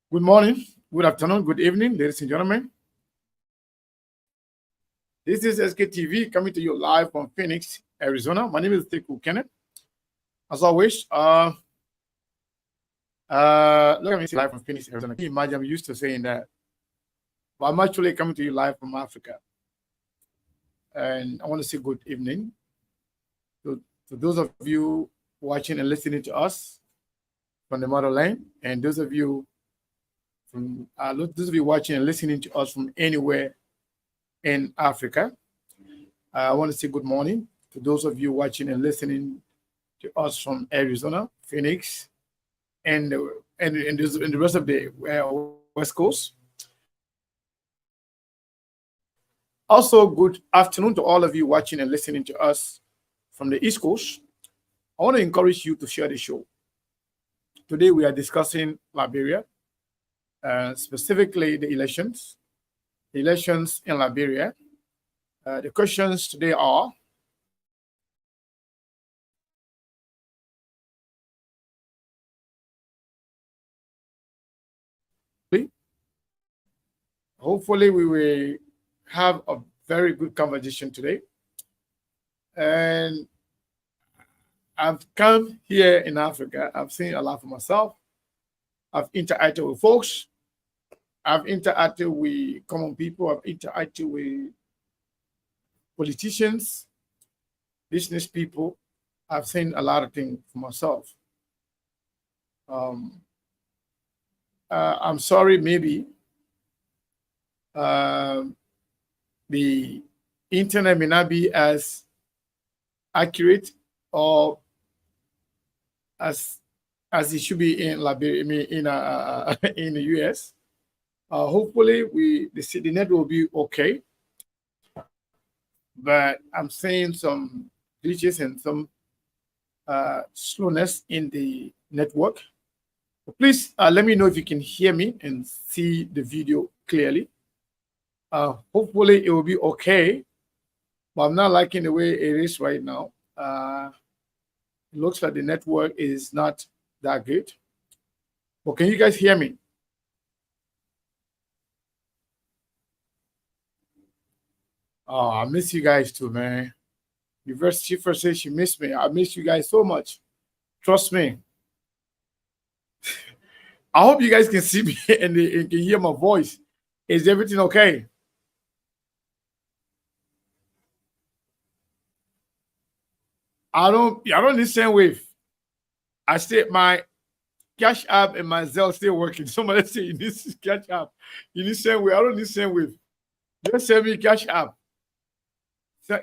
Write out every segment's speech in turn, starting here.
Good morning, good afternoon, good evening, ladies and gentlemen. This is SKTV coming to you live from Phoenix, Arizona. My name is Teku Kenneth. As always, look at me live from Phoenix, Arizona. Can you imagine? I'm used to saying that, but I'm actually coming to you live from Africa. And I want to say good evening to those of you watching and listening to us from the motherland, and those of you watching and listening to us from anywhere in Africa. I want to say good morning to those of you watching and listening to us from Arizona, Phoenix, and the rest of the West Coast. Also, good afternoon to all of you watching and listening to us from the East Coast. I want to encourage you to share the show. Today we are discussing Liberia, specifically the elections in Liberia. The questions today are: hopefully we will have a very good conversation today. And I've come here in Africa. I've seen a lot for myself. I've interacted with folks. I've interacted with common people. I've interacted with politicians, business people. I've seen a lot of things for myself. I'm sorry, maybe the internet may not be as accurate or as it should be in Liberia, in the US. Hopefully, the net will be okay. But I'm seeing some glitches and some slowness in the network. Please let me know if you can hear me and see the video clearly. Hopefully, it will be okay. But I'm not liking the way it is right now. It looks like the network is not that good. But can you guys hear me? Oh, I miss you guys too, man. She first said she missed me. I miss you guys so much. Trust me. I hope you guys can see me and can hear my voice. Is everything okay? I don't need same wave. I said my Cash App and my Zelle still working. Somebody say you need Cash App. You need same wave. I don't need same wave. Just send me Cash App.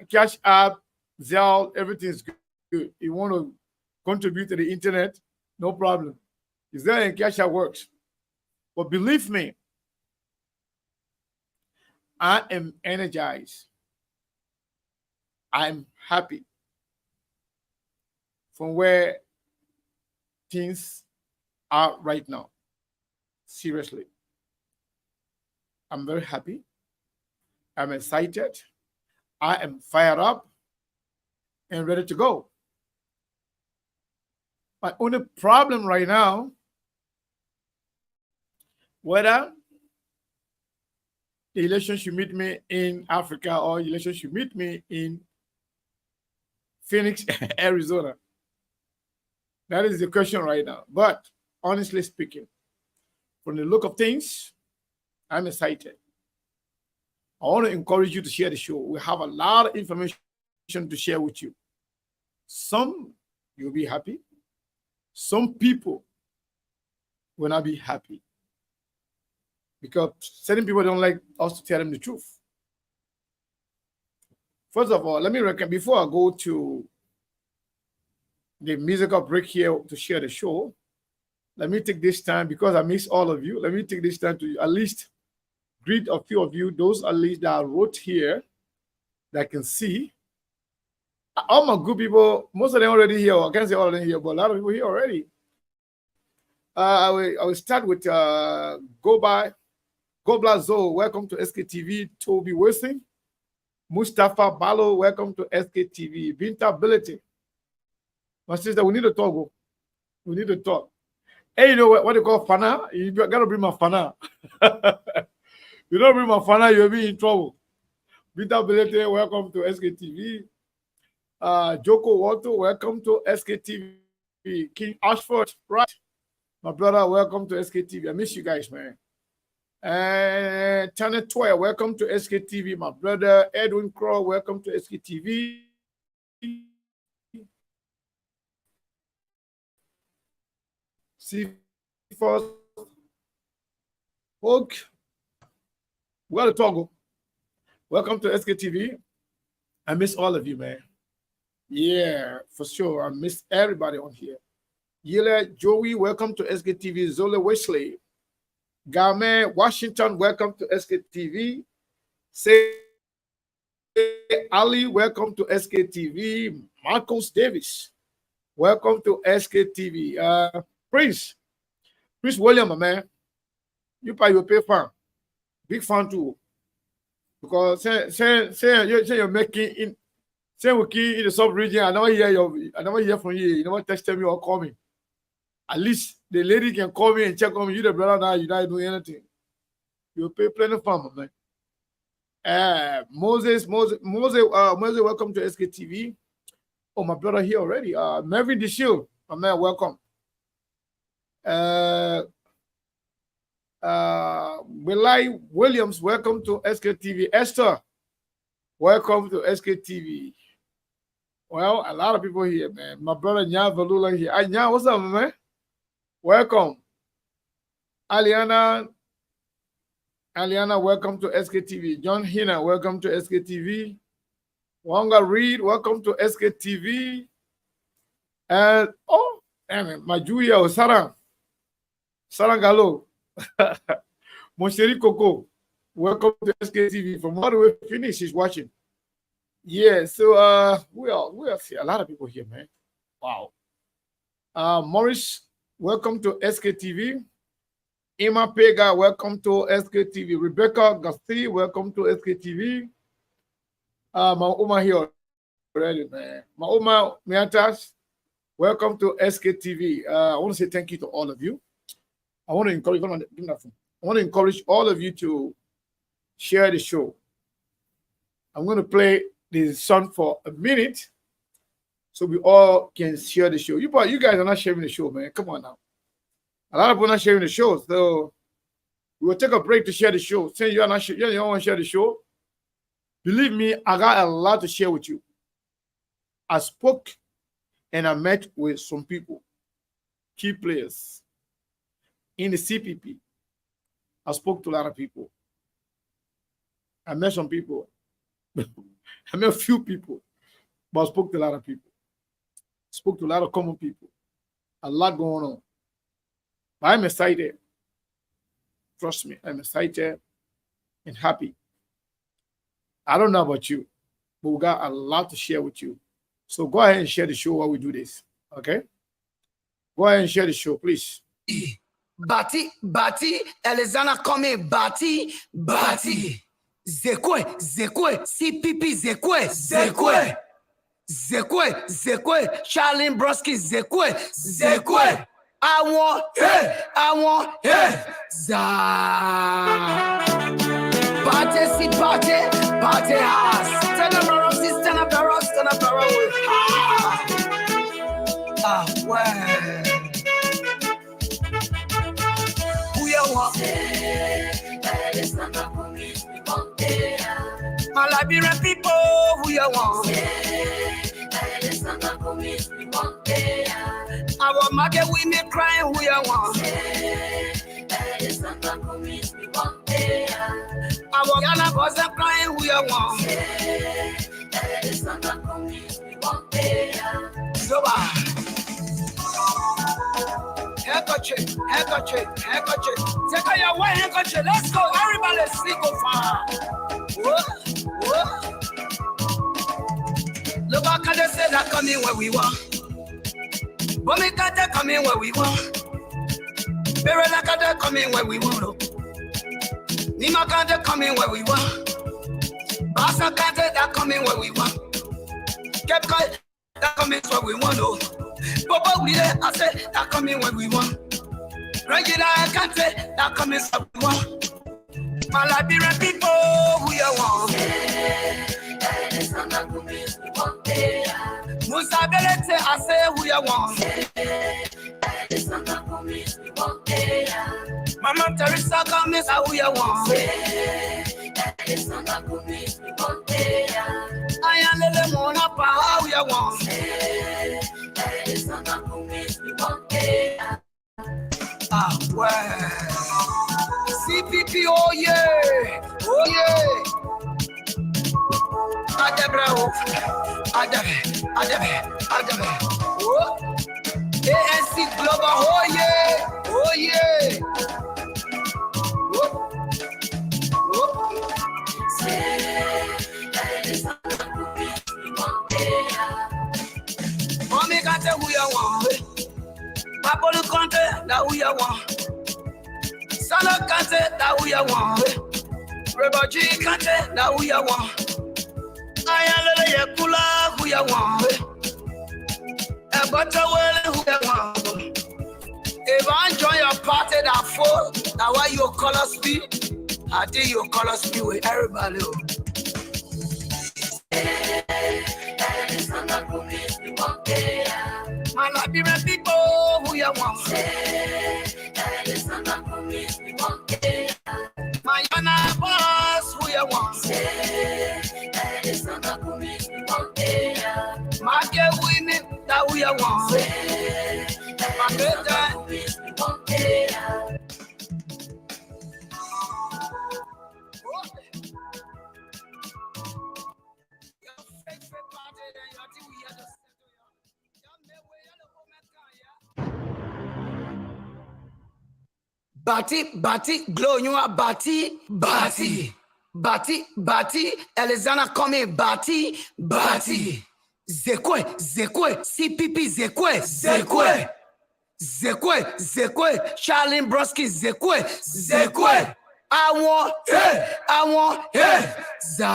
Cash App, Zelle, everything's good. You want to contribute to the internet, no problem. Is there and Cash App works. But believe me, I am energized. I'm happy from where things are right now. Seriously. I'm very happy. I'm excited. I am fired up and ready to go. My only problem right now, whether the election should meet me in Africa or the election should meet me in Phoenix, Arizona. That is the question right now. But honestly speaking, from the look of things, I'm excited. I want to encourage you to share the show. We have a lot of information to share with you. Some you'll be happy. Some people will not be happy. Because certain people don't like us to tell them the truth. First of all, let me recommend, before I go to the musical break here to share the show, let me take this time, because I miss all of you, let me take this time to at least greet a few of you, those at least that wrote here that can see. All my good people, most of them already here. I can't say all of them here, but a lot of people here already. I will start with Goblazo, welcome to SKTV. Toby Wilson, Mustafa Balo, welcome to SKTV. Binta Ability, my sister, we need to talk. We need to talk. Hey, you know what they call fana? You gotta bring my fana. You don't bring my fana, you'll be in trouble. Vita Belete, welcome to SKTV. Joko Wato, welcome to SKTV. King Ashford, right? My brother, welcome to SKTV. I miss you guys, man. And Tana Toya, welcome to SKTV. My brother Edwin Crow, welcome to SKTV. See first. Hook. Well, Togo. Welcome to SKTV. I miss all of you, man. Yeah, for sure. I miss everybody on here. Yele Joey, welcome to SKTV. Zola Wesley. Game Washington, welcome to SKTV. Say Ali, welcome to SKTV. Marcos Davis, welcome to SKTV. Prince William, my man. You pay fan. Big fan too. Because say you're making in say we in the sub region. I never hear from you. You never text me or call me. At least the lady can call me and check on me. You the brother now, you don't do anything. You pay plenty of fun, man. Moses, welcome to SKTV. Oh, my brother here already. Melvin the Shield, my man, welcome. Willie Williams, welcome to SKTV. Esther, welcome to SKTV. Well, a lot of people here, man. My brother Nya Valula here. Nya, what's up, man? Welcome. Aliana, welcome to SKTV. John Hina, welcome to SKTV. Wanga Reed, welcome to SKTV. And my Julia Sarah Galo. Monsheri Coco, welcome to SKTV. From all the way finish, she's watching. Yeah, so we are see a lot of people here, man. Wow. Morris, welcome to SKTV. Emma Pega, welcome to SKTV. Rebecca Gasti, welcome to SKTV. Mauma here already, man. Mauma Miatas, welcome to SKTV. I want to say thank you to all of you. I want to encourage all of you to share the show. I'm going to play the song for a minute so we all can share the show. You guys are not sharing the show, man. Come on now. A lot of people are not sharing the show, so we will take a break to share the show. Since you don't want to share the show, believe me, I got a lot to share with you. I spoke and I met with some people, key players in the CPP. I spoke to a lot of people. I met some people. I met a few people, but I spoke to a lot of people. Spoke to a lot of common people. A lot going on. But I'm excited. Trust me, I'm excited and happy. I don't know about you, but we got a lot to share with you. So go ahead and share the show while we do this. Okay? Go ahead and share the show, please. Bati, Elizana coming, Bati. Zekwe, CPP, Zekwe, Charlene Broski, Zekwe. I want, za. Party house. Stand up, well. Who you want? My Liberian people, who you want? Our market women crying, who you want? Our Ghana boys are crying, who you want? Zoba. Handkerchief. Take out your white handkerchief. Let's go. Everybody sleep on fire. Whoa. Look how they say that coming where we want. But me can't they come in where we want. Very like they come in where we want. Nima can't they come in where we want. Basa can't they that come in where we want. Kept that come in where we want. Papa we there, I said that come in where we want. Regular Kante, that coming from one. My Liberian people, who you want? Musa Belete, I say who you want? Mama Teresa, come is who you want? I am little Mona Pa, who you want? Ah, well. CPP, oh yeah, oh yeah. Adabre, oh. ANC Global, oh yeah, oh yeah. Mommy can't tell who you want. Papa can't tell that who you want. Sala Kante, that who you want. Rebel G Kante, that who you want. I am Lele Yakula, who you want. A butter who you want. If I join your party that fall, that why you call us be, I think you call us be with everybody. My Liberian people, who you want. My Yana boss, who you want? My girl women, that who you want? My good time. Bati, glow, you are Bati, Elizana coming, Bati, Zekwe, CPP, Zekwe, Charlene Broski, Zekwe, I want, Za,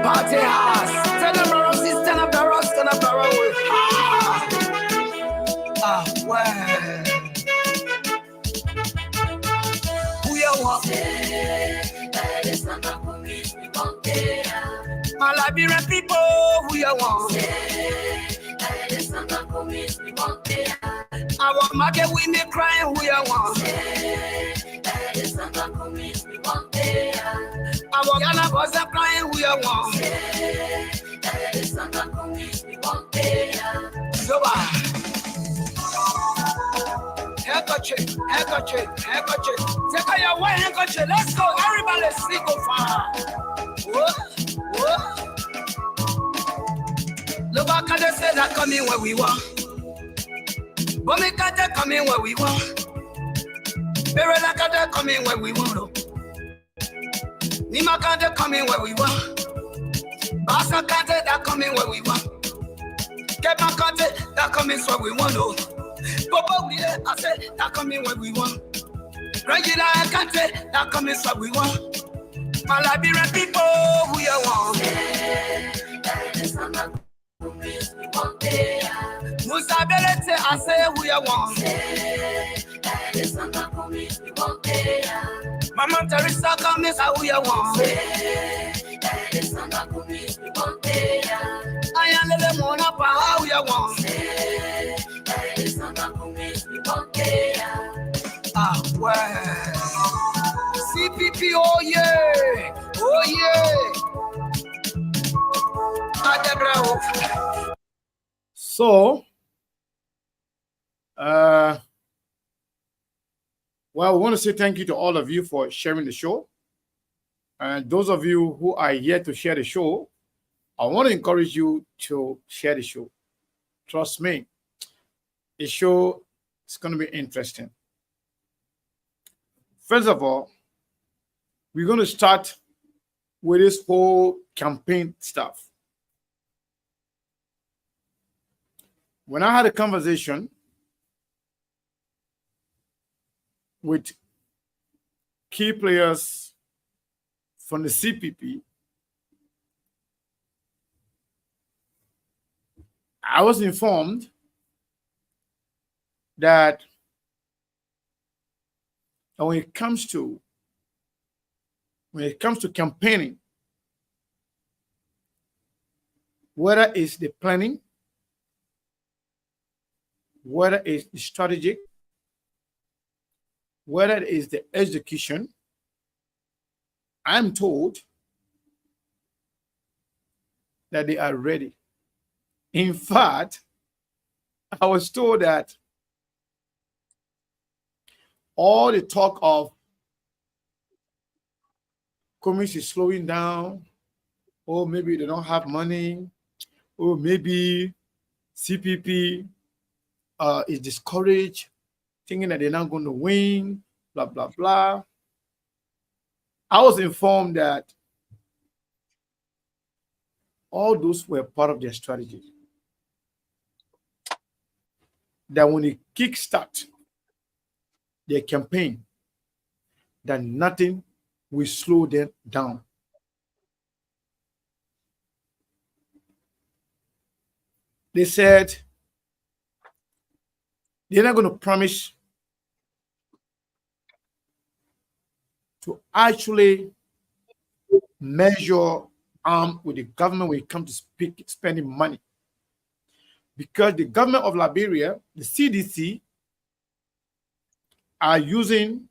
Bati, house, stand up the road, well. Who you want? My Liberian people, who you want? I want market women crying, who you want? I want Ghana boys crying, who you want? Zoba. Handkerchief. Take out your white handkerchief. Let's go. Everybody sing go far. Whoa. Look back at the say that coming where we want. But me can't coming where we want. Very like that coming where we want. Nima can't coming where we want. Basa can't that coming where we want. Get my can't that coming where we want. Papa, I said that coming where we want. Regular country, that coming where we want. My Liberian people, who you want? Musa Belete, I say who you want. Mama Teresa coming, who you want? I am little Mona Pa, who you want? Ah, well. CPP, oh yeah. So, well, we want to say thank you to all of you for sharing the show. And those of you who are yet to share the show, I want to encourage you to share the show. Trust me, the show is going to be interesting. First of all, we're going to start with this whole campaign stuff. When I had a conversation with key players from the CPP, I was informed that when it comes to campaigning, whether it's the planning, whether it's the strategic, whether it is the execution, I'm told that they are ready. In fact, I was told that all the talk of commerce is slowing down, or maybe they don't have money, or maybe CPP is discouraged, thinking that they're not going to win, blah, blah, blah. I was informed that all those were part of their strategy. That when they kickstart their campaign, that nothing will slow them down. They said they're not going to promise to actually measure arm with the government when it comes to spending money. Because the government of Liberia, the CDC, are using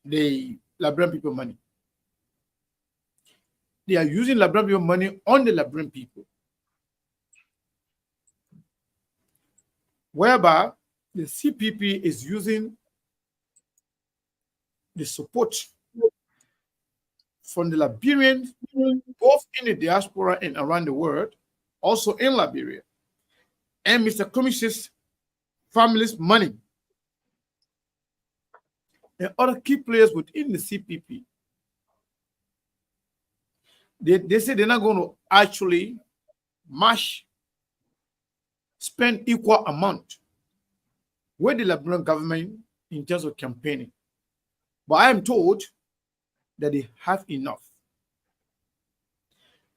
the Liberian people money. They are using Liberian people money on the Liberian people. Whereby the CPP is using the support from the Liberians, both in the diaspora and around the world, also in Liberia, and Mr. Komis's family's money, and other key players within the CPP. They say they're not going to actually spend equal amount with the Liberian government in terms of campaigning. But I am told that they have enough.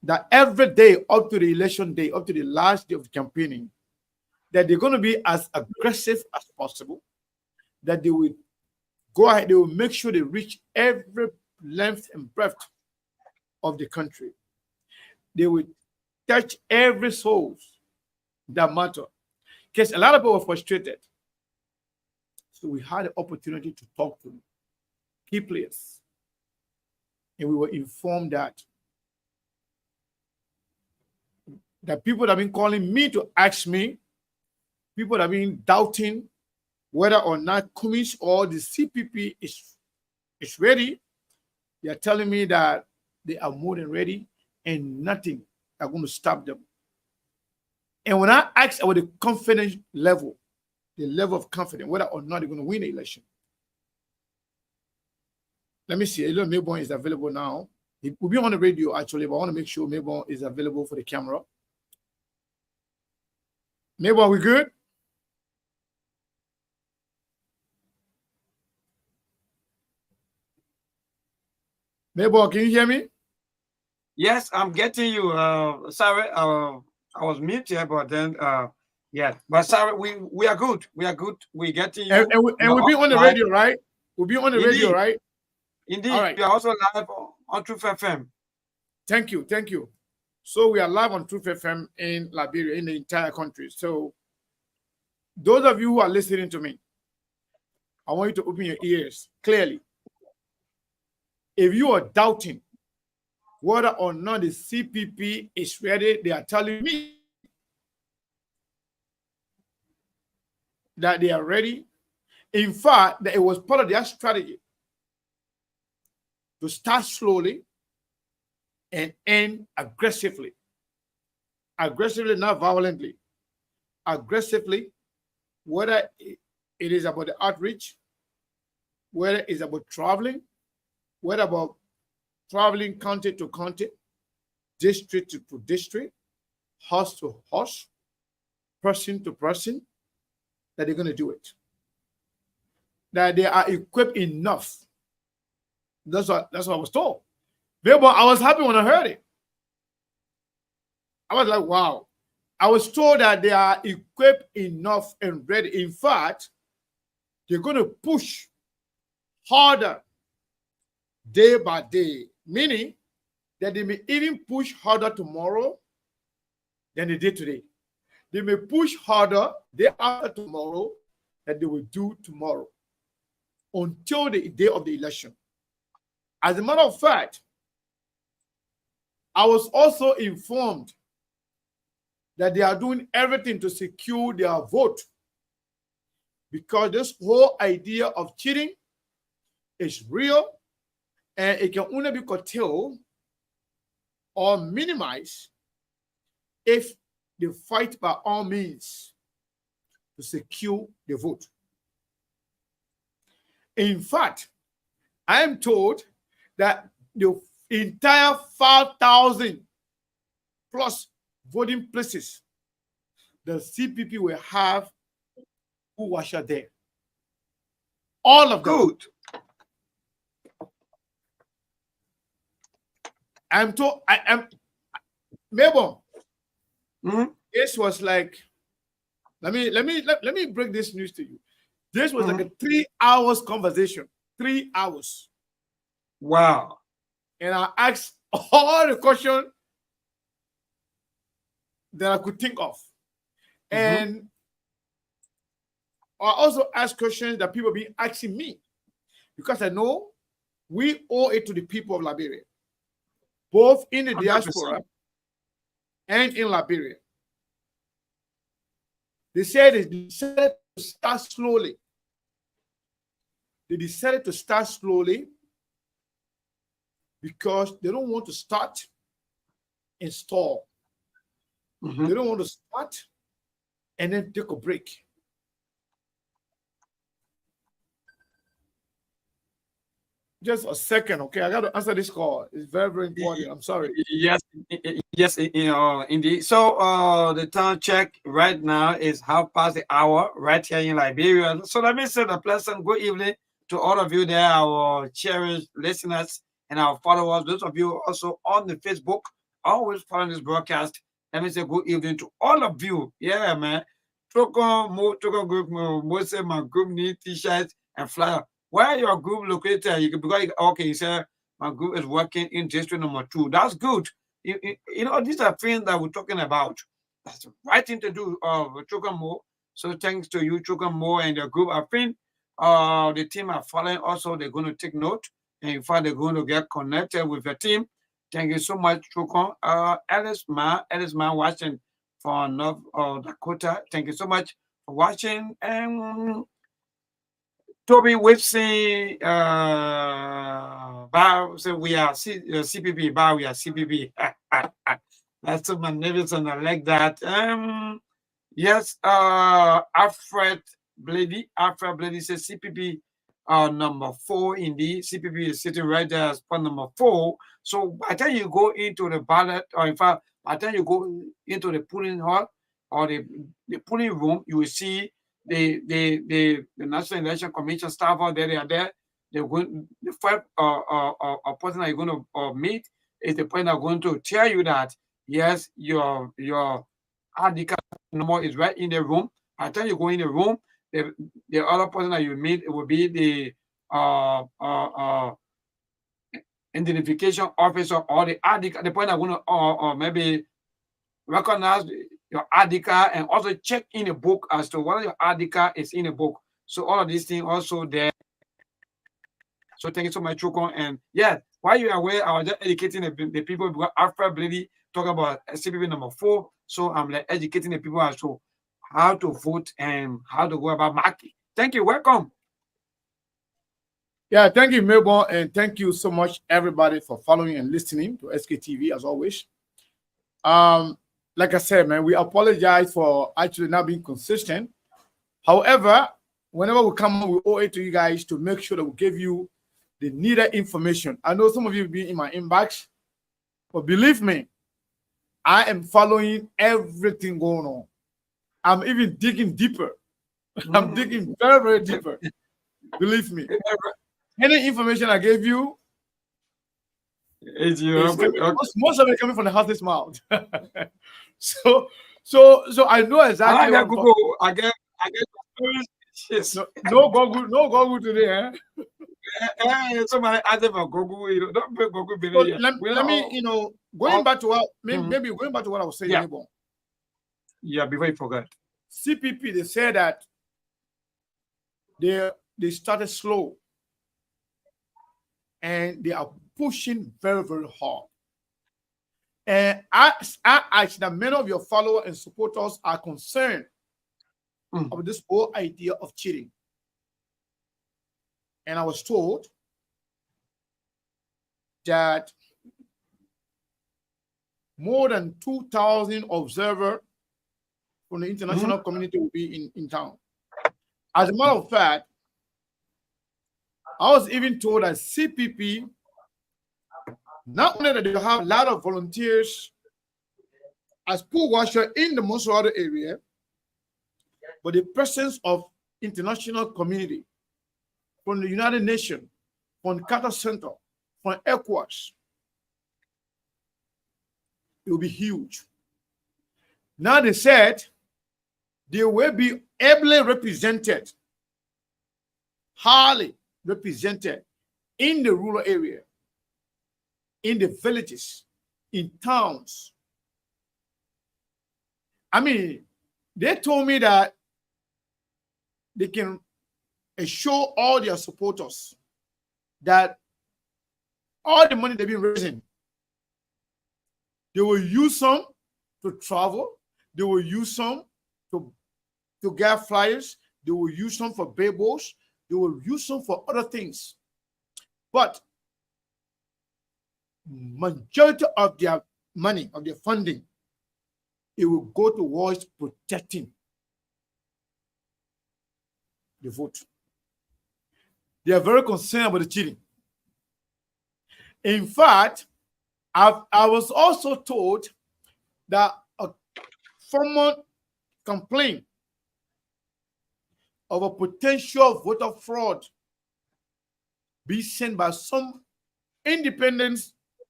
That every day up to the election day, up to the last day of campaigning, that they're going to be as aggressive as possible, that they will go ahead, they will make sure they reach every length and breadth of the country. They will touch every soul that matter. Because a lot of people were frustrated. So we had the opportunity to talk to key players. And we were informed that people that have been calling me to ask me, people that have been doubting whether or not Kumis or the CPP is ready. They are telling me that they are more than ready and nothing is going to stop them. And when I asked about the confidence level, the level of confidence, whether or not they're going to win the election. Let me see. Elon Melbourne is available now. He will be on the radio actually, but I want to make sure Melbourne is available for the camera. Melbourne, we good? Melbourne, can you hear me? Yes, I'm getting you. Sorry, I was muted, but then yeah. But sorry, we are good. We are good. We're getting you. And we'll be on the radio, right? We'll be on the radio, right? Indeed. All right. We are also live on Truth FM. Thank you. Thank you. So we are live on Truth FM in Liberia, in the entire country. So those of you who are listening to me, I want you to open your ears clearly. If you are doubting whether or not the CPP is ready, they are telling me that they are ready. In fact, that it was part of their strategy to start slowly and end aggressively. Aggressively, not violently. Aggressively, whether it is about the outreach, whether it's about traveling, whether about traveling county to county, district to district, house to house, person to person, that they're going to do it. That they are equipped enough. That's what I was told. But I was happy when I heard it. I was like, wow. I was told that they are equipped enough and ready. In fact, they're going to push harder day by day, meaning that they may even push harder tomorrow than they did today. They may push harder day after tomorrow than they will do tomorrow until the day of the election. As a matter of fact, I was also informed that they are doing everything to secure their vote, because this whole idea of cheating is real and it can only be curtailed or minimized if they fight by all means to secure the vote. In fact, I am told that the entire 5,000 plus voting places the CPP will have who was there. All of them. Good. I'm told, I am, Mabel, Mhm. this was like, let me break this news to you. This was like a 3 hours conversation, 3 hours. Wow. And I asked all the questions that I could think of. And I also asked questions that people been asking me, because I know we owe it to the people of Liberia, both in the 100%. diaspora and in Liberia. They said they decided to start slowly. They decided to start slowly because they don't want to start and stall. They don't want to start and then take a break. Just a second, okay? I got to answer this call. It's very, very important. I'm sorry. Yes, yes, indeed. So the time check right now is 1:30 right here in Liberia. So let me say a pleasant good evening to all of you there, our cherished listeners and our followers. Those of you also on the Facebook, always following this broadcast. Let me say good evening to all of you. Yeah, man. Toko group, most of my group need t-shirts and flyer. Where your group located? You can, because okay, you said my group is working in district number 2. That's good. You know, these are things that we're talking about. That's the right thing to do. Chukamo. So thanks to you, Chukamo, and the group. I think the team are following. Also, they're going to take note, and in fact, they're going to get connected with the team. Thank you so much, Chukon. Alice Man watching from North Dakota. Thank you so much for watching. And Toby Whipsy, so we are CPP, we are CPP. That's so magnificent. I like that. Yes, Alfred Blady says CPP number 4 indeed. CPP is sitting right there as spot number 4. So by the time you go into the ballot, or in fact, by the time you go into the polling hall or the polling room, you will see the National Election Commission staff out there. They are there. They're going, the first person that you're going to meet is the person that's going to tell you that yes, your ID card number is right in the room. By the time you go in the room, the other person that you meet, it will be the identification officer or the ID card. The point I'm going to maybe recognize your ID card and also check in a book as to whether your ID card is in a book. So all of these things also there. So thank you so much, Chukon. And yeah, while you are away, I was just educating the people because Alfred Blady talk about CPP number 4. So I'm like educating the people as to how to vote and how to go about marking. Thank you. Welcome. Yeah, thank you, Melbourne, and thank you so much, everybody, for following and listening to SKTV as always. Like I said, man, we apologize for actually not being consistent. However, whenever we come on, we owe it to you guys to make sure that we give you the needed information. I know some of you have been in my inbox, but believe me, I am following everything going on. I'm even digging deeper. I'm digging very, very deeper. Believe me. Any information I gave you, most of it coming from the horse's mouth. So So I know I exactly what get I'm talking. Google. I get suspicious. No Google today, eh? Somebody asked for Google. You know, don't pay Google So bill here. We let are me, going all back to what mhm. maybe going back to what I was saying, Yeah. neighbor. Yeah, before you forget. CPP, they said that they started slow and they are pushing very, very hard. And I actually, that many of your followers and supporters are concerned Mm. of this whole idea of cheating. And I was told that more than 2,000 observers from the international community will be in town. As a matter of fact, I was even told that CPP, not only that they have a lot of volunteers as pool washer in the Monserrate area, but the presence of international community from the United Nations, from the Carter Center, from ECOWAS, it will be huge. Now they said they will be ably represented, highly represented in the rural area, in the villages, in towns. I mean, they told me that they can assure all their supporters that all the money they've been raising, they will use some to travel, they will use some to get flyers, they will use some for billboards, they will use some for other things. But majority of their money, of their funding, it will go towards protecting the vote. They are very concerned about the cheating. In fact, I was also told that a former complaint of a potential voter fraud be sent by some independent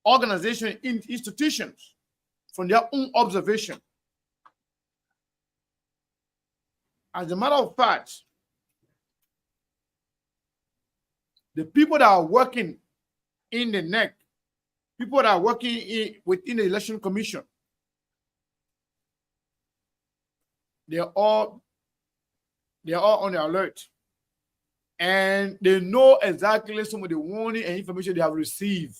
organization institutions from their own observation. As a matter of fact, the people that are working in the NEC, people that are working within the Election Commission, they are all on the alert. And they know exactly some of the warning and information they have received.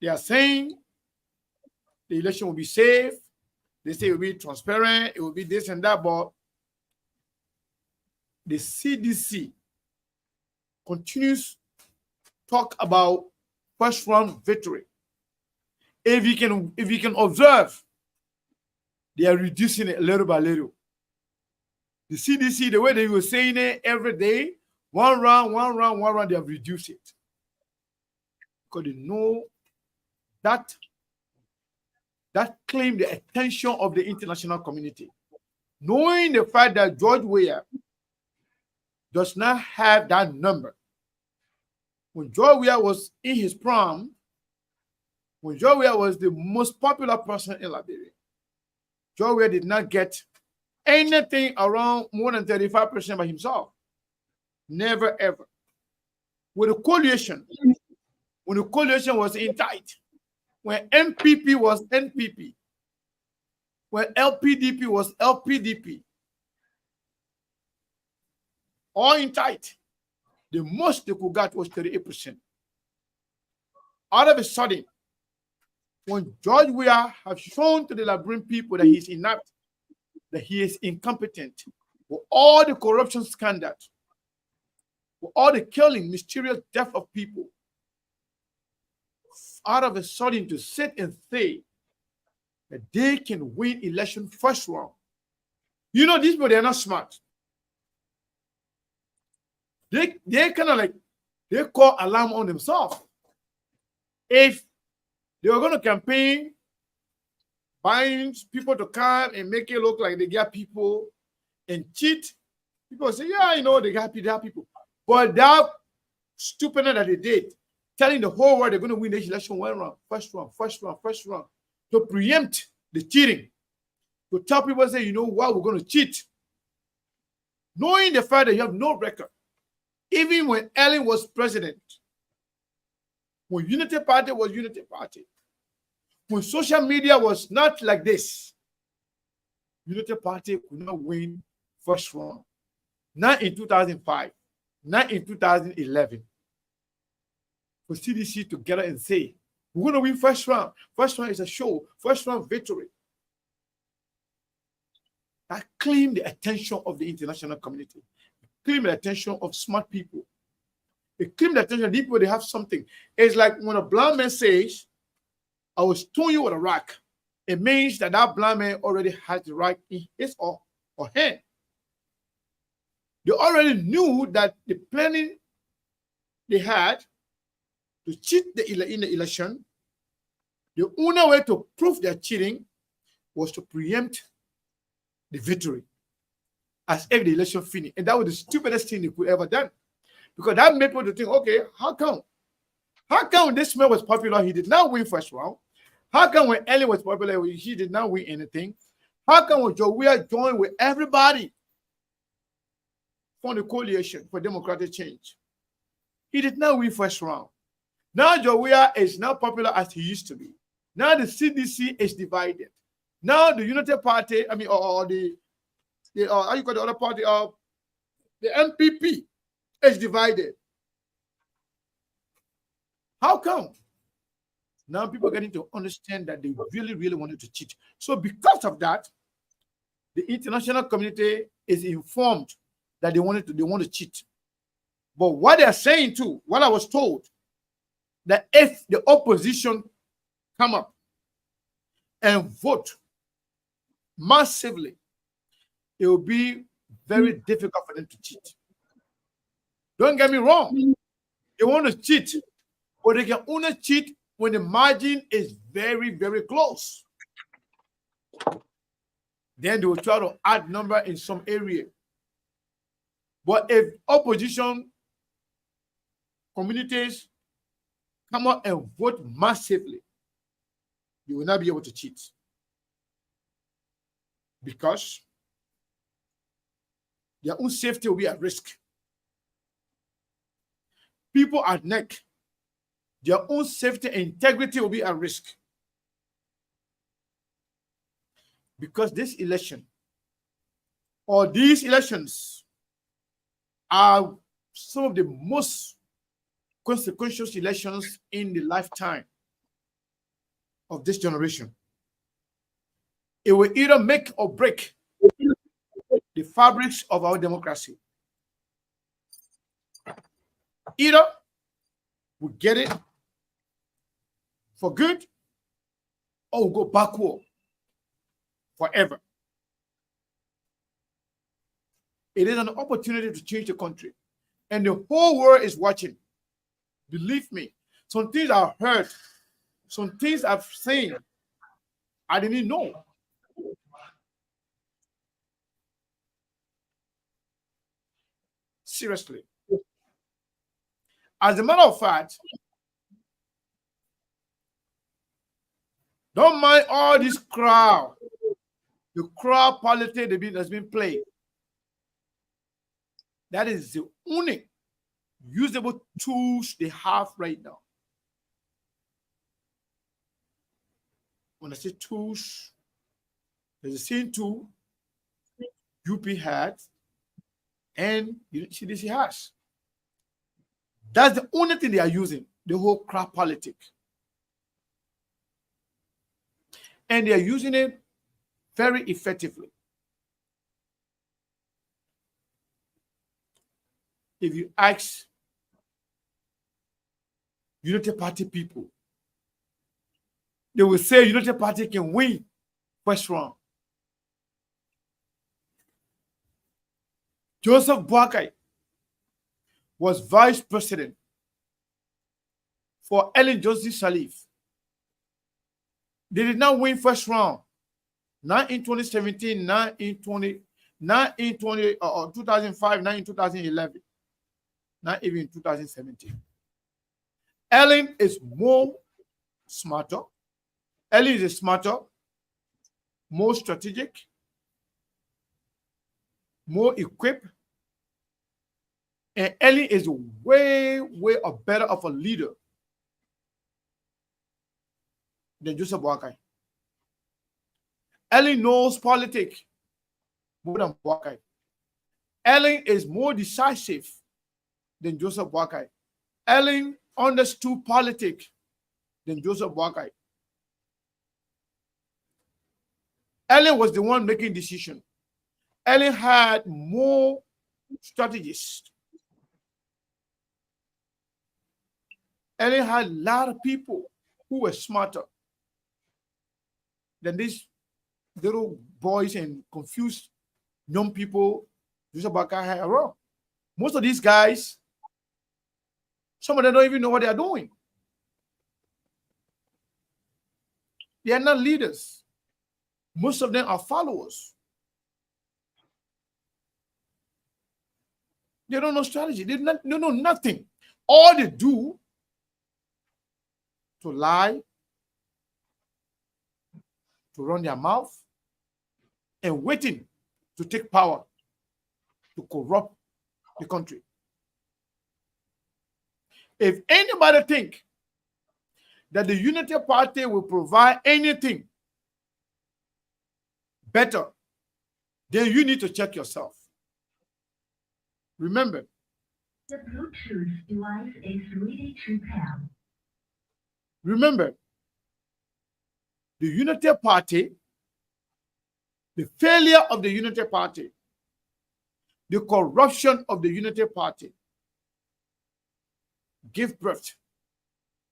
They are saying the election will be safe. They say it will be transparent. It will be this and that. But the CDC continues to talk about first round victory. If you can observe, they are reducing it little by little. The CDC, the way they were saying it every day, one round, they have reduced it. Because they know that claim the attention of the international community. Knowing the fact that George Weah does not have that number. When George Weah was in his prime, when George Weah was the most popular person in Liberia, George Weah did not get anything around more than 35% by himself. Never, ever. With the coalition, when the coalition was in tight, when MPP was NPP, when LPDP was LPDP, all in tight, the most they could get was 38%. All of a sudden, when George Weah has shown to the Liberian people that he's inept, that he is incompetent, with all the corruption scandals, with all the killing, mysterious death of people, out of a sudden to sit and say that they can win election first round. You know, these people, they're not smart. They kind of like, they call alarm on themselves. If they were going to campaign, buying people to come and make it look like they got people and cheat, people say, yeah, you know, they got people. But that stupidness that they did, telling the whole world they're going to win this election one round, first round, to preempt the cheating. To tell people, say, you know what, we're going to cheat. Knowing the fact that you have no record. Even when Ellen was president, when Unity Party was Unity Party, when social media was not like this, Unity Party could not win first round. Not in 2005, not in 2011. For CDC to get and say, we're going to win first round. First round is a show. First round victory. That claimed the attention of the international community. It claimed the attention of smart people. It claimed the attention of people, they have something. It's like when a blind man says, I was throwing you with a rock. It means that that blind man already has the rock in his or hand. They already knew that the planning they had to cheat in the election, the only way to prove their cheating was to preempt the victory as if the election finished. And that was the stupidest thing they could ever done. Because that made people to think, okay, how come? How come when this man was popular, he did not win first round? How come when Ellen was popular, he did not win anything? How come when Jowiah joined with everybody from the coalition for democratic change, he did not win first round? Now Jowiah is not popular as he used to be. Now the CDC is divided. Now the Unity Party, I mean, or the how you call the other party, the MPP is divided. How come? Now people are getting to understand that they really, really wanted to cheat. So because of that, the international community is informed that they want to cheat. But what they are saying too, what I was told, that if the opposition come up and vote massively, it will be very difficult for them to cheat. Don't get me wrong. They want to cheat, but they can only cheat when the margin is very, very close. Then they will try to add number in some area. But if opposition communities come out and vote massively, you will not be able to cheat. Because their own safety will be at risk. People at neck, their own safety and integrity will be at risk. Because this election, or these elections, are some of the most consequential elections in the lifetime of this generation. It will either make or break the fabrics of our democracy. Either we get it for good, or we go backward forever. It is an opportunity to change the country. And the whole world is watching. Believe me, some things I've heard, some things I've seen, I didn't know. Seriously. As a matter of fact, don't mind all this crowd, the crowd politics that's been played. That is the only usable tools they have right now. When I say tools, there's the same tool UP had and CDC has. That's the only thing they are using, the whole crowd politics. And they are using it very effectively. If you ask Unity Party people, they will say Unity Party can win first round. Joseph Boakai was vice president for Ellen Johnson Sirleaf. They did not win first round. Not in 2017, not in 2005, not in 2011, not even in 2017. Ellen is more smarter. Ellen is smarter, more strategic, more equipped. And Ellen is way a better of a leader than Joseph Boakai. Ellen knows politics more than Boakai. Ellen is more decisive than Joseph Boakai. Ellen understood politics than Joseph Boakai. Ellen was the one making decisions. Ellen had more strategists. Ellen had a lot of people who were smarter than these little boys and confused young people Joseph Boakai had around. Most of these guys, some of them don't even know what they are doing. They are not leaders. Most of them are followers. They don't know strategy. They don't know nothing. All they do to lie, to run their mouth, and waiting to take power, to corrupt the country. If anybody think that the Unity Party will provide anything better, then you need to check yourself. Remember, the Bluetooth device is ready to pair. Remember, the Unity Party, the failure of the Unity Party, the corruption of the Unity Party gave birth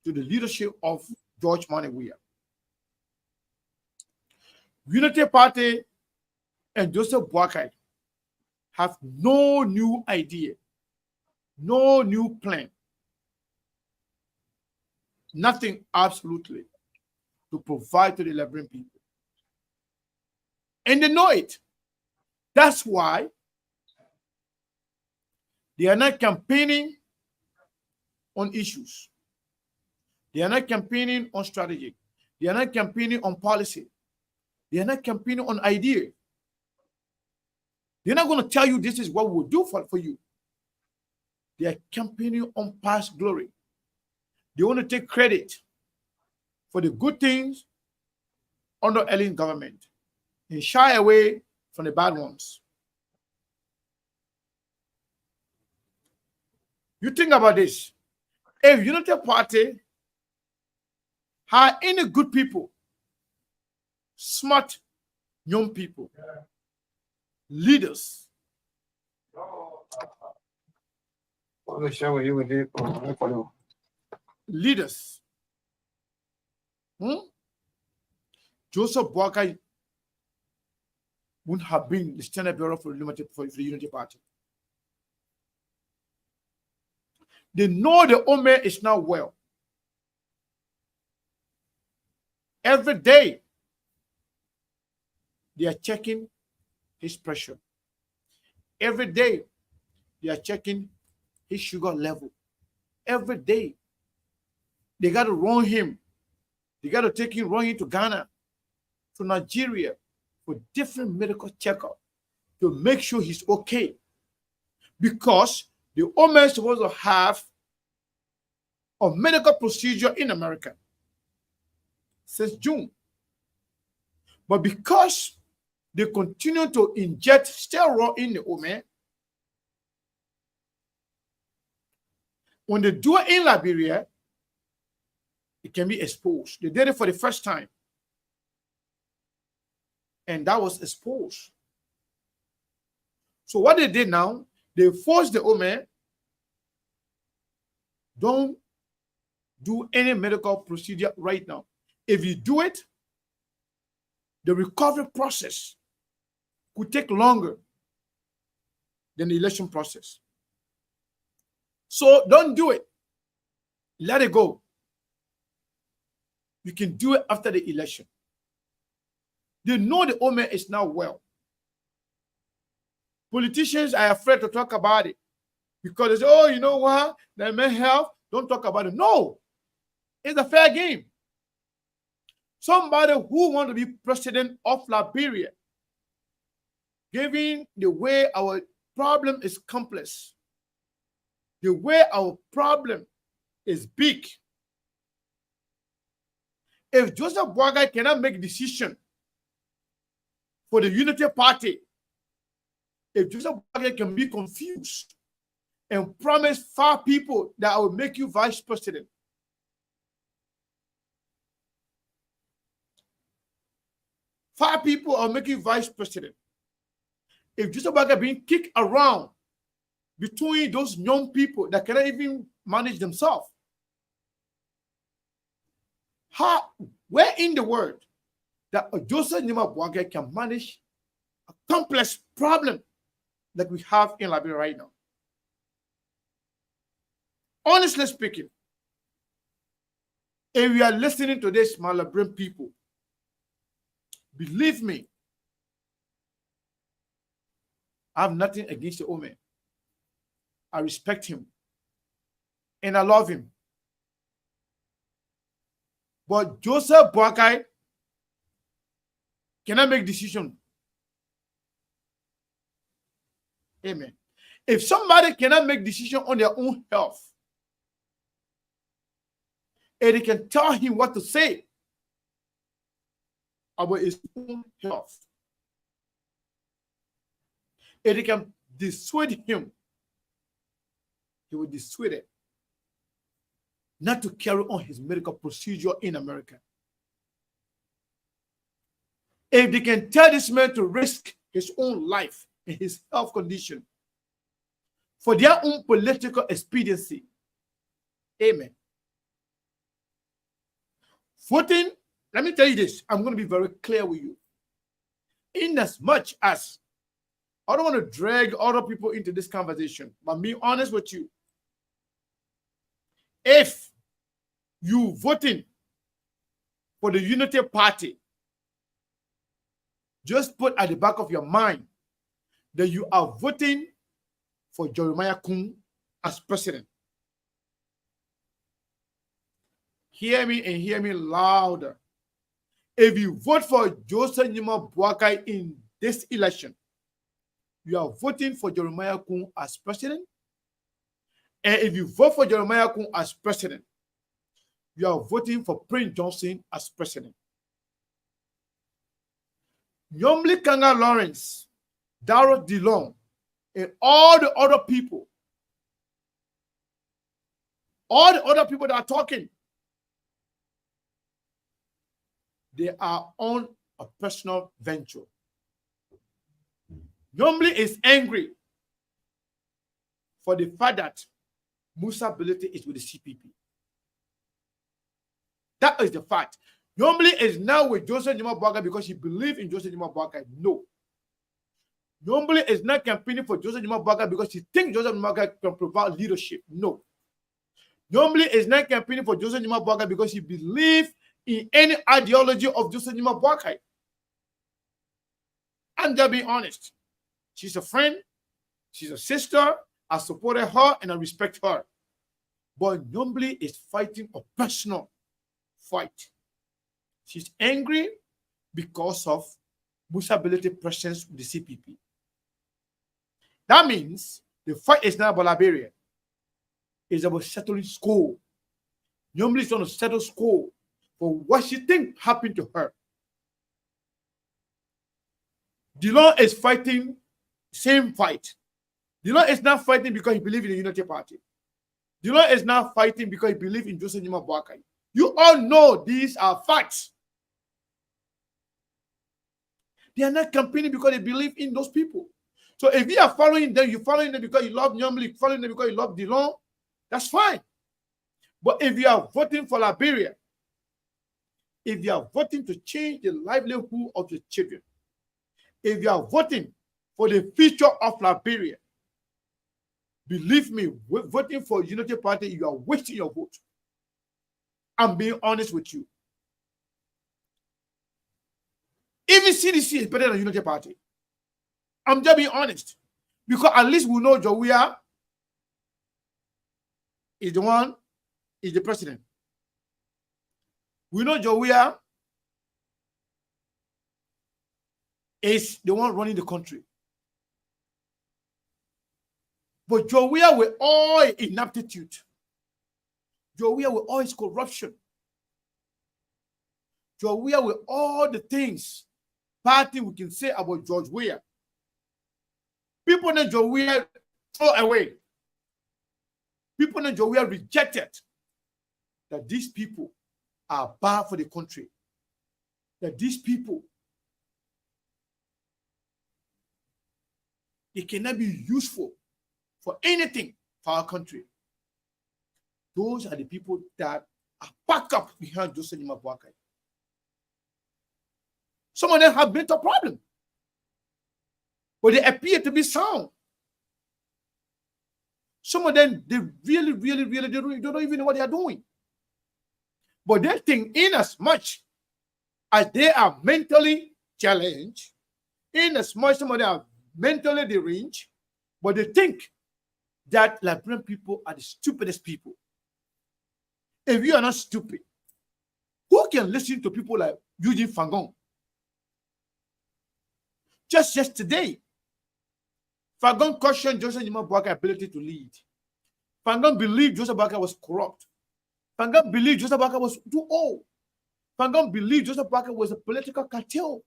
to the leadership of George Manneh Weah. Unity Party and Joseph Boakai have no new idea, no new plan, nothing absolutely to provide to the Liberian people. And they know it. That's why they are not campaigning on issues. They are not campaigning on strategy. They are not campaigning on policy. They are not campaigning on idea. They're not going to tell you this is what we'll do for you. They are campaigning on past glory. They want to take credit for the good things under Ellen's government and shy away from the bad ones. You think about this. If Unity Party had any good people, smart young people, leaders, leaders, Joseph Boakai wouldn't have been the standard bearer for the Unity Party. They know the Ome is not well. Every day, they are checking his pressure. Every day, they are checking his sugar level. Every day, they got to run him. They got to take him, run him to Ghana, to Nigeria, for different medical checkup to make sure he's okay. Because the Ome is supposed to have a medical procedure in America since June. But because they continue to inject steroid in the Ome, when they do it in Liberia, it can be exposed. They did it for the first time. And that was exposed. So what they did now, they forced the Ome, don't do any medical procedure right now. If you do it, the recovery process could take longer than the election process. So don't do it. Let it go. You can do it after the election. They know the Ome is not well. Politicians are afraid to talk about it because they say, oh, you know what? The mental health, don't talk about it. No, It's a fair game. Somebody who wants to be president of Liberia, given the way our problem is complex, the way our problem is big. If Joseph Boakai cannot make a decision for the Unity Party, if Joseph Boakai can be confused and promise 5 people that I will make you vice president, 5 people are making vice president. If Joseph Boakai being kicked around between those young people that cannot even manage themselves, where in the world that Joseph Nima Boakai can manage a complex problem that we have in Liberia right now? Honestly speaking, if we are listening to this, my Liberian people, believe me, I have nothing against the old man. I respect him and I love him. But Joseph Boakai cannot make decision. Amen. If somebody cannot make decision on their own health, and they can tell him what to say about his own health, and they can dissuade him, he will dissuade it not to carry on his medical procedure in America. If they can tell this man to risk his own life and his health condition for their own political expediency, amen. Voting, let me tell you this, I'm going to be very clear with you. In as much as I don't want to drag other people into this conversation, but be honest with you. If you voting for the Unity Party, just put at the back of your mind that you are voting for Jeremiah Kun as president. Hear me and hear me louder. If you vote for Joseph Nima Boakai in this election, you are voting for Jeremiah Kun as president. And if you vote for Jeremiah Kun as president, you are voting for Prince Johnson as president. Yomli Kanga Lawrence, Darrell Dillon, and all the other people that are talking, they are on a personal venture. Yomli is angry for the fact that Musa Belete is with the CPP. That is the fact. Yomli is now with Joseph Nima Boakai because he believes in Joseph Nima Boakai. No. Yomli is not campaigning for Joseph Nima Boakai because he thinks Joseph Nima Boakai can provide leadership. No. Yomli is not campaigning for Joseph Nima Boakai because he believes in any ideology of Joseph Nima Boakai. I'm just being honest. She's a friend. She's a sister. I supported her and I respect her. But Yomli is fighting a personal fight. She's angry because of Musa Belete presence with the CPP. That means the fight is not about Liberia. It's about settling score. Yomli is trying to settle score for what she thinks happened to her. Dillon is fighting same fight. Dillon is not fighting because he believes in the Unity Party. Dillon is not fighting because he believes in Joseph Nima Boakai. You all know these are facts. They are not campaigning because they believe in those people. So if you are following them, you're following them because you love Yomli, following them because you love Dillon, that's fine. But if you are voting for Liberia, if you are voting to change the livelihood of the children, if you are voting for the future of Liberia, believe me, voting for Unity Party, you are wasting your vote. I'm being honest with you. Even CDC is better than Unity Party. I'm just being honest. Because at least we know Jawia is the one, is the president. We know George Weah is the one running the country. But George Weah with all inaptitude, George Weah with all his corruption, George Weah with all the things, bad thing we can say about George Weah. People in George Weah throw away. People in George Weah rejected that these people are bad for the country. That these people, they cannot be useful for anything for our country. Those are the people that are packed up behind Joseph Nima Boakai. Some of them have mental problem, but they appear to be sound. Some of them, they really, they don't even know what they are doing. But they think in as much as they are mentally challenged, in as much some of them are mentally deranged, but they think that Liberian people are the stupidest people. If you are not stupid, who can listen to people like Eugene Fangon? Just yesterday, Fangon questioned Joseph Nima Boakai's ability to lead. Fangon believed Joseph Boakai was corrupt. Fangon believed Joseph Boakai was too old. Fangon believed Joseph Boakai was a political cartel.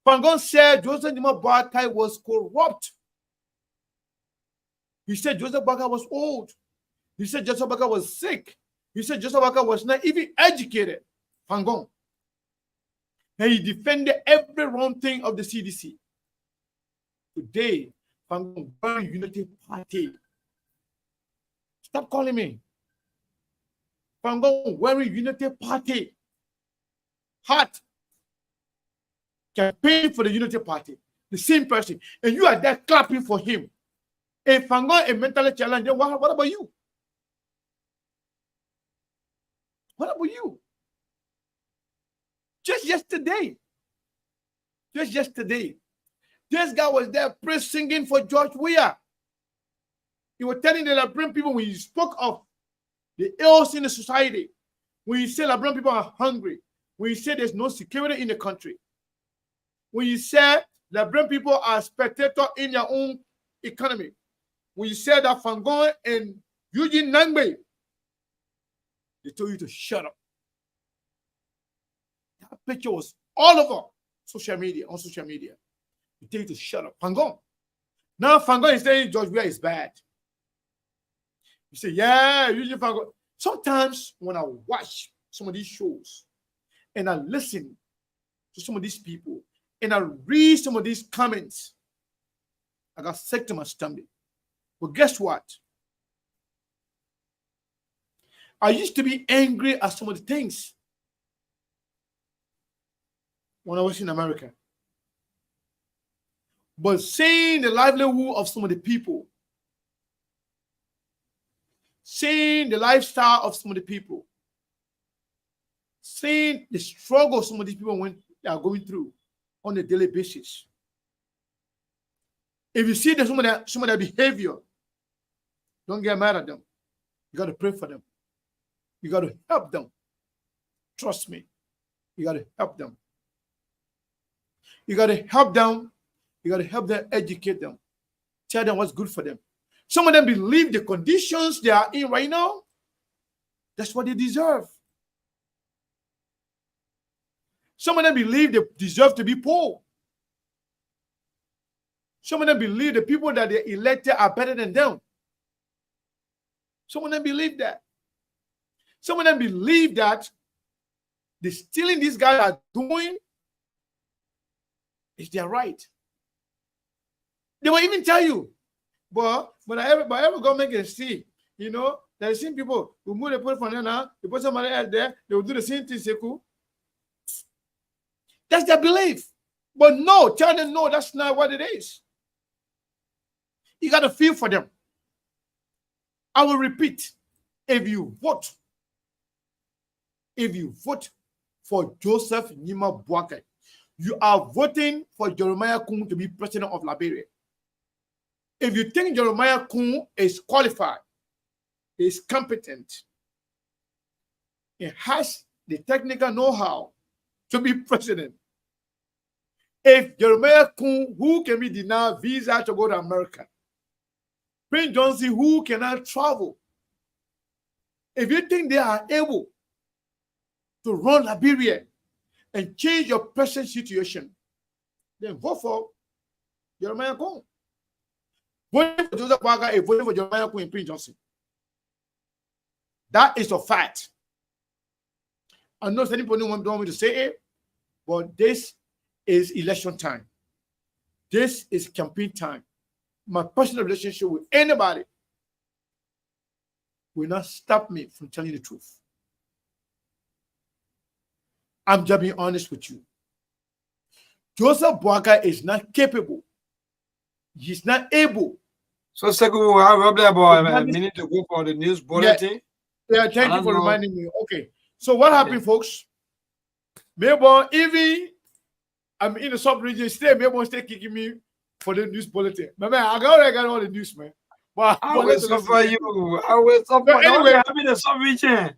Fangon said Joseph Nima Boakai was corrupt. He said Joseph Boakai was old. He said Joseph Boakai was sick. He said Joseph Boakai was not even educated. Fangon. And he defended every wrong thing of the CDC. Today, Fangon wearing Unity Party. Stop calling me. Fangon wearing Unity Party. Hat. Campaign for the Unity Party. The same person. And you are there clapping for him. If Fangon is mentally challenged, then what about you? What about you? Just yesterday, this guy was there singing for George Weah. He was telling the Liberian people when he spoke of the ills in the society, when you say Liberian people are hungry, when you say there's no security in the country, when you say Liberian people are spectators in their own economy, when you say that Fangon and Eugene Nangbe, they told you to shut up. That picture was all over social media, on social media. They tell you to shut up. Fangon. Now Fangon is saying George Weah is bad. You say, yeah, Eugene Fangon. Sometimes when I watch some of these shows and I listen to some of these people and I read some of these comments, I got sick to my stomach. But guess what? I used to be angry at some of the things when I was in America. But seeing the livelihood of some of the people, seeing the lifestyle of some of the people, seeing the struggle some of these people they are going through on a daily basis. If you see some of their behavior, don't get mad at them. You got to pray for them. You got to help them. Trust me. You got to help them. You got to help them. You got to help them, educate them. Tell them what's good for them. Some of them believe the conditions they are in right now, that's what they deserve. Some of them believe they deserve to be poor. Some of them believe the people that they elected are better than them. Some of them believe that. Some of them believe that the stealing these guys are doing is their right. They will even tell you, but every government can see, there's same people who move the put from there now, they put somebody else there, they will do the same thing, Seku. That's their belief. But no, tell them no, that's not what it is. You got to feel for them. I will repeat, if you vote for Joseph Nima Boakai, you are voting for Jeremiah Kun to be president of Liberia. If you think Jeremiah Kun is qualified, is competent, and has the technical know-how to be president. If Jeremiah Kun, who can be denied visa to go to America, Prince Johnson, who cannot travel, if you think they are able to run Liberia and change your present situation, then vote for Jeremiah Kun. Voting for Joseph Boakai is voting for Jeremiah Kun and Prince Johnson. That is a fact. I know anybody don't want me to say it, but this is election time. This is campaign time. My personal relationship with anybody will not stop me from telling the truth. I'm just being honest with you. Joseph Boakai is not capable. He's not able. So, Segu, I have about a minute to go for the news bulletin. Yeah, thank you for reminding me. Okay. So what happened, folks? Melbourne, even I'm in the sub-region, Melbourne stay kicking me for the news bulletin. Man, I got all the news, man. But I will suffer you. I will suffer. Anyway, I'm in the sub-region.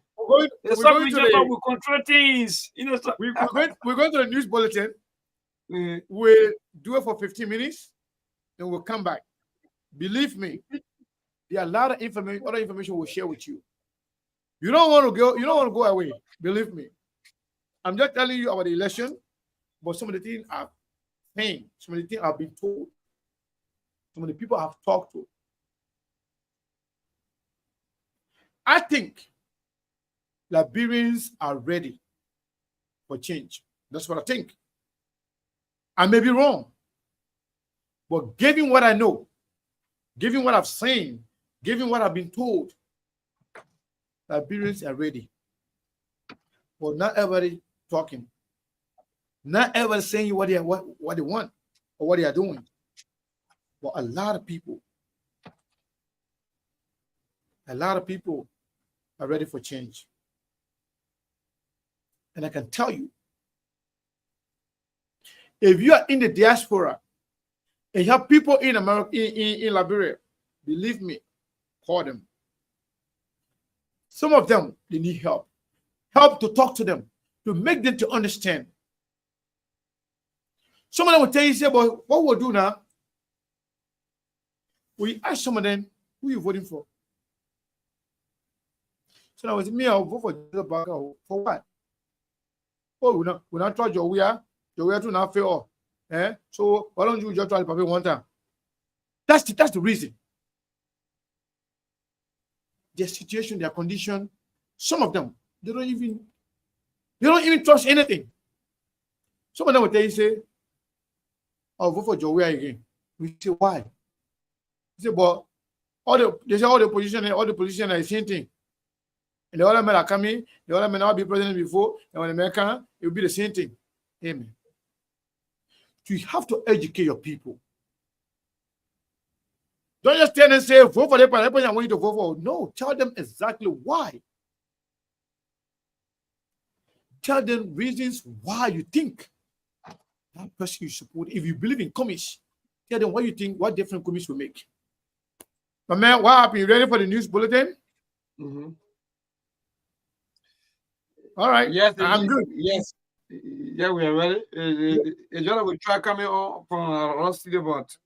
The sub-region will control things. You know, we're going to the news bulletin. We'll do it for 15 minutes, and we'll come back. Believe me, there are a lot of information, other information we'll share with you. You don't want to go. You don't want to go away. Believe me. I'm just telling you about the election, but some of the things I've seen, some of the things I've been told, some of the people I've talked to. I think Liberians are ready for change. That's what I think. I may be wrong, but given what I know, given what I've seen, given what I've been told, Liberians are ready. But not everybody talking. Not everybody saying what they want or what they are doing. But a lot of people are ready for change. And I can tell you, if you are in the diaspora and you have people in America, in Liberia, believe me, call them. Some of them, they need help. Help to talk to them, to make them to understand. Some of them will tell you, say, but what we'll do now, we ask some of them, who are you voting for? So now, with me, I'll vote for Joseph Boakai. For what? Oh, we're not try Jowiya to not fail. So why don't you just try the paper one time? That's the reason. Their situation, their condition, some of them, they don't even trust anything. Some of them will tell you, say, I'll vote for Jowiya again. We say, why? They say, but all the position are the same thing. And the other men are coming, the other men will be president before, and when the men come, it will be the same thing. Amen. So you have to educate your people. Don't just stand and say, vote for the person I want you to vote for. No, tell them exactly why. Tell them reasons why you think that person you support. If you believe in commies, tell them what you think, what different commies will make. But man, what happened? You ready for the news bulletin? Mm-hmm. All right. Yes, I'm good. Yes. Yeah, we are ready. John will try coming on from our studio, but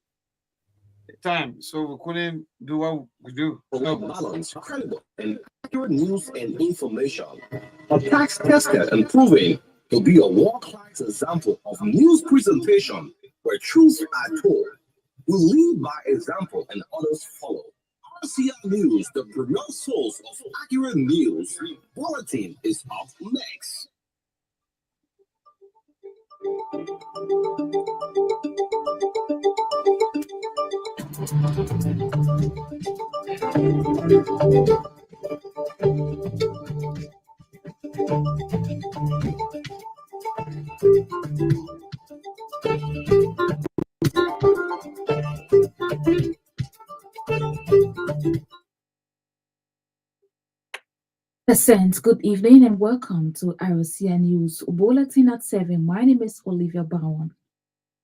time, so we couldn't do what we do. Balanced, credible, and accurate news and information. A tax tested and proven to be a world-class example of news presentation where truths are told. We lead by example and others follow. RCI News, the premier source of accurate news. Bulletin is up next. Present, good evening and welcome to RCI News Bulletin at 7. My name is Olivia Bowen.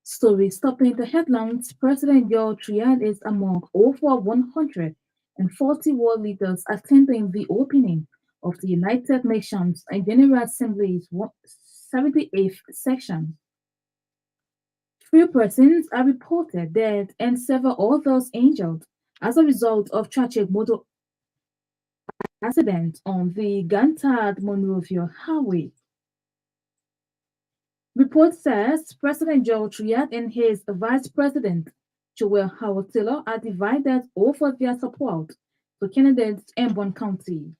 Story stopping the headlines. President George Weah is among over 140 world leaders attending the opening of the United Nations General Assembly's 78th section. 3 persons are reported dead and several others injured as a result of tragic motor accident on the Gantad Monrovia Highway. Report says President George Triad and his Vice President Joel Howard Taylor are divided over their support to candidates in Bon County.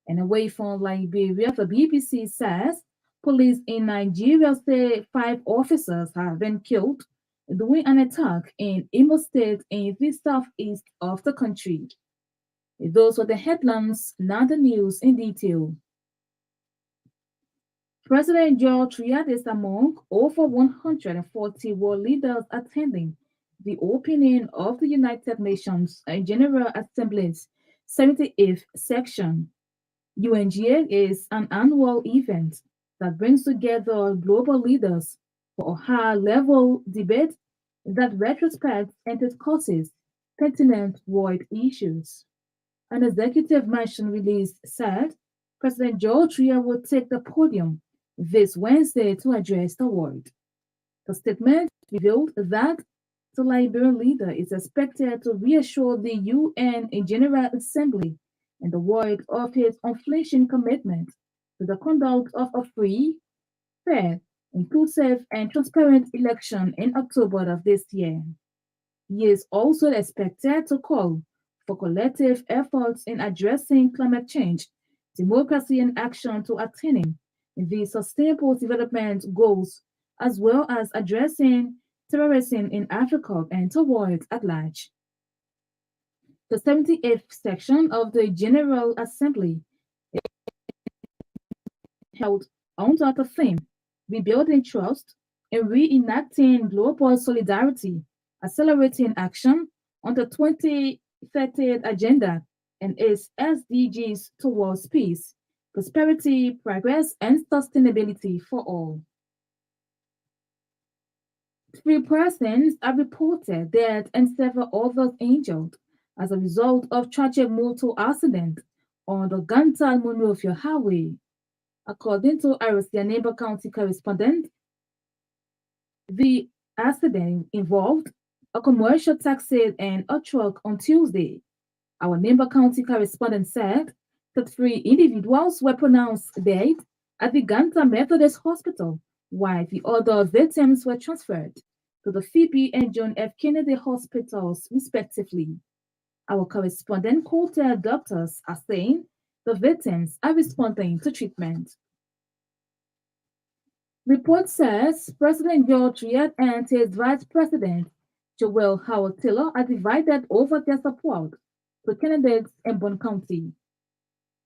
And away from Liberia, the BBC says police in Nigeria say 5 officers have been killed during an attack in Imo State in the southeast of the country. Those were the headlines, now the news in detail. President George Triad is among over 140 world leaders attending the opening of the United Nations General Assembly's 78th section. UNGA is an annual event that brings together global leaders for a high-level debate that retrospects and discusses continent-wide issues. An executive mansion release said President George Triad will take the podium this Wednesday to address the world. The statement revealed that the Liberian leader is expected to reassure the UN General Assembly and the world of his unflinching commitment to the conduct of a free, fair, inclusive, and transparent election in October of this year. He is also expected to call for collective efforts in addressing climate change, democracy, and action to attaining the Sustainable Development Goals, as well as addressing terrorism in Africa and the world at large. The 78th section of the General Assembly held under the theme Rebuilding Trust and Reenacting Global Solidarity, Accelerating Action on the 2030 Agenda and its SDGs towards peace, prosperity, progress, and sustainability for all. 3 persons are reported dead and several others injured as a result of tragic motor accident on the Gantal Monrovia Highway. According to Arosia Neighbor County correspondent, the accident involved a commercial taxi and a truck on Tuesday. Our Neighbor County correspondent said that 3 individuals were pronounced dead at the Ganta Methodist Hospital, while the other victims were transferred to the Phoebe and John F. Kennedy hospitals, respectively. Our correspondent quoted doctors as saying the victims are responding to treatment. Report says President George Triad and his Vice President Joel Howard Taylor are divided over their support to candidates in Bon County.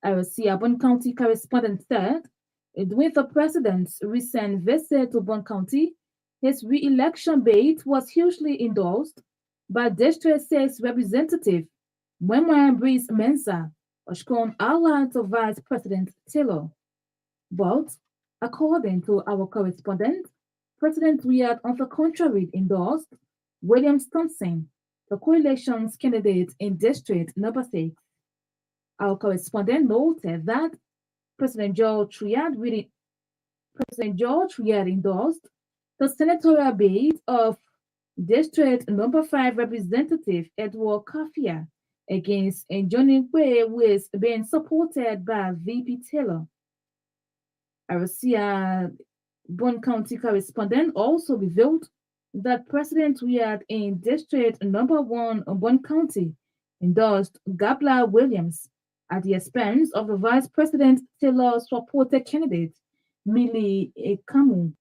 Arosia Bon County correspondent said, with the president's recent visit to Bon County, his re-election bid was hugely endorsed by District 6 Representative Mwema Breeze Mensah, a strong ally to Vice President Taylor. But, according to our correspondent, President Triad, on the contrary, endorsed William Thompson, the coalition's candidate in District Number 6. Our correspondent noted that President George Triad endorsed the senatorial bid of District Number 5 Representative Edward Kafia against Johnny Way, who is being supported by VP Taylor. Arosia Bon County correspondent also revealed that President Triad in District Number 1 Bon County endorsed Gabla Williams at the expense of the Vice President Taylor's supported candidate, Millie Kamu.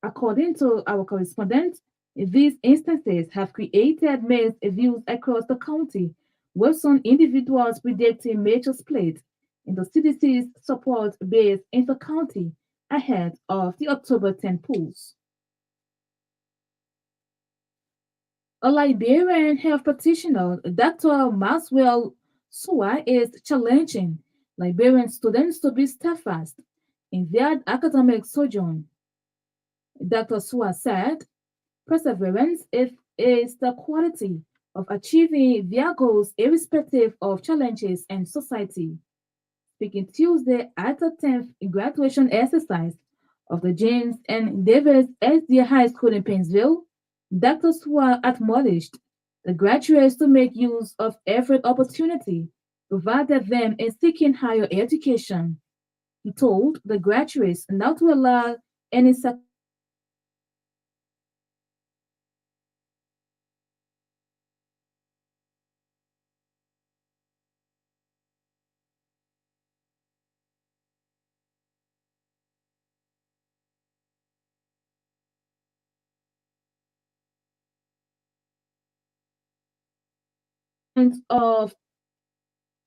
According to our correspondent, these instances have created mixed views across the county, with some individuals predicting major split in the CDC's support base in the county ahead of the October 10 polls. A Liberian health practitioner, Dr. Maxwell Sua, is challenging Liberian students to be steadfast in their academic sojourn. Dr. Sua said, perseverance is the quality of achieving their goals irrespective of challenges and society. Speaking Tuesday at the 10th graduation exercise of the James and Davis SDA High School in Painesville, Dr. Swar admonished the graduates to make use of every opportunity provided them in seeking higher education. He told the graduates not to allow any of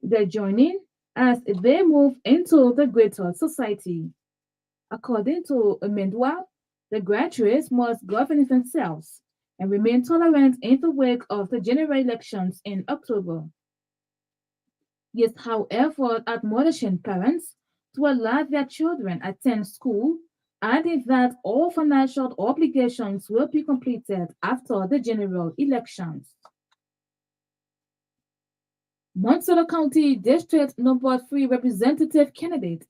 their joining as they move into the greater society. According to Mendwa, the graduates must govern themselves and remain tolerant in the wake of the general elections in October. Yes, however, admonishing parents to allow their children attend school, adding that all financial obligations will be completed after the general elections. Monticello County District Number 3 representative candidate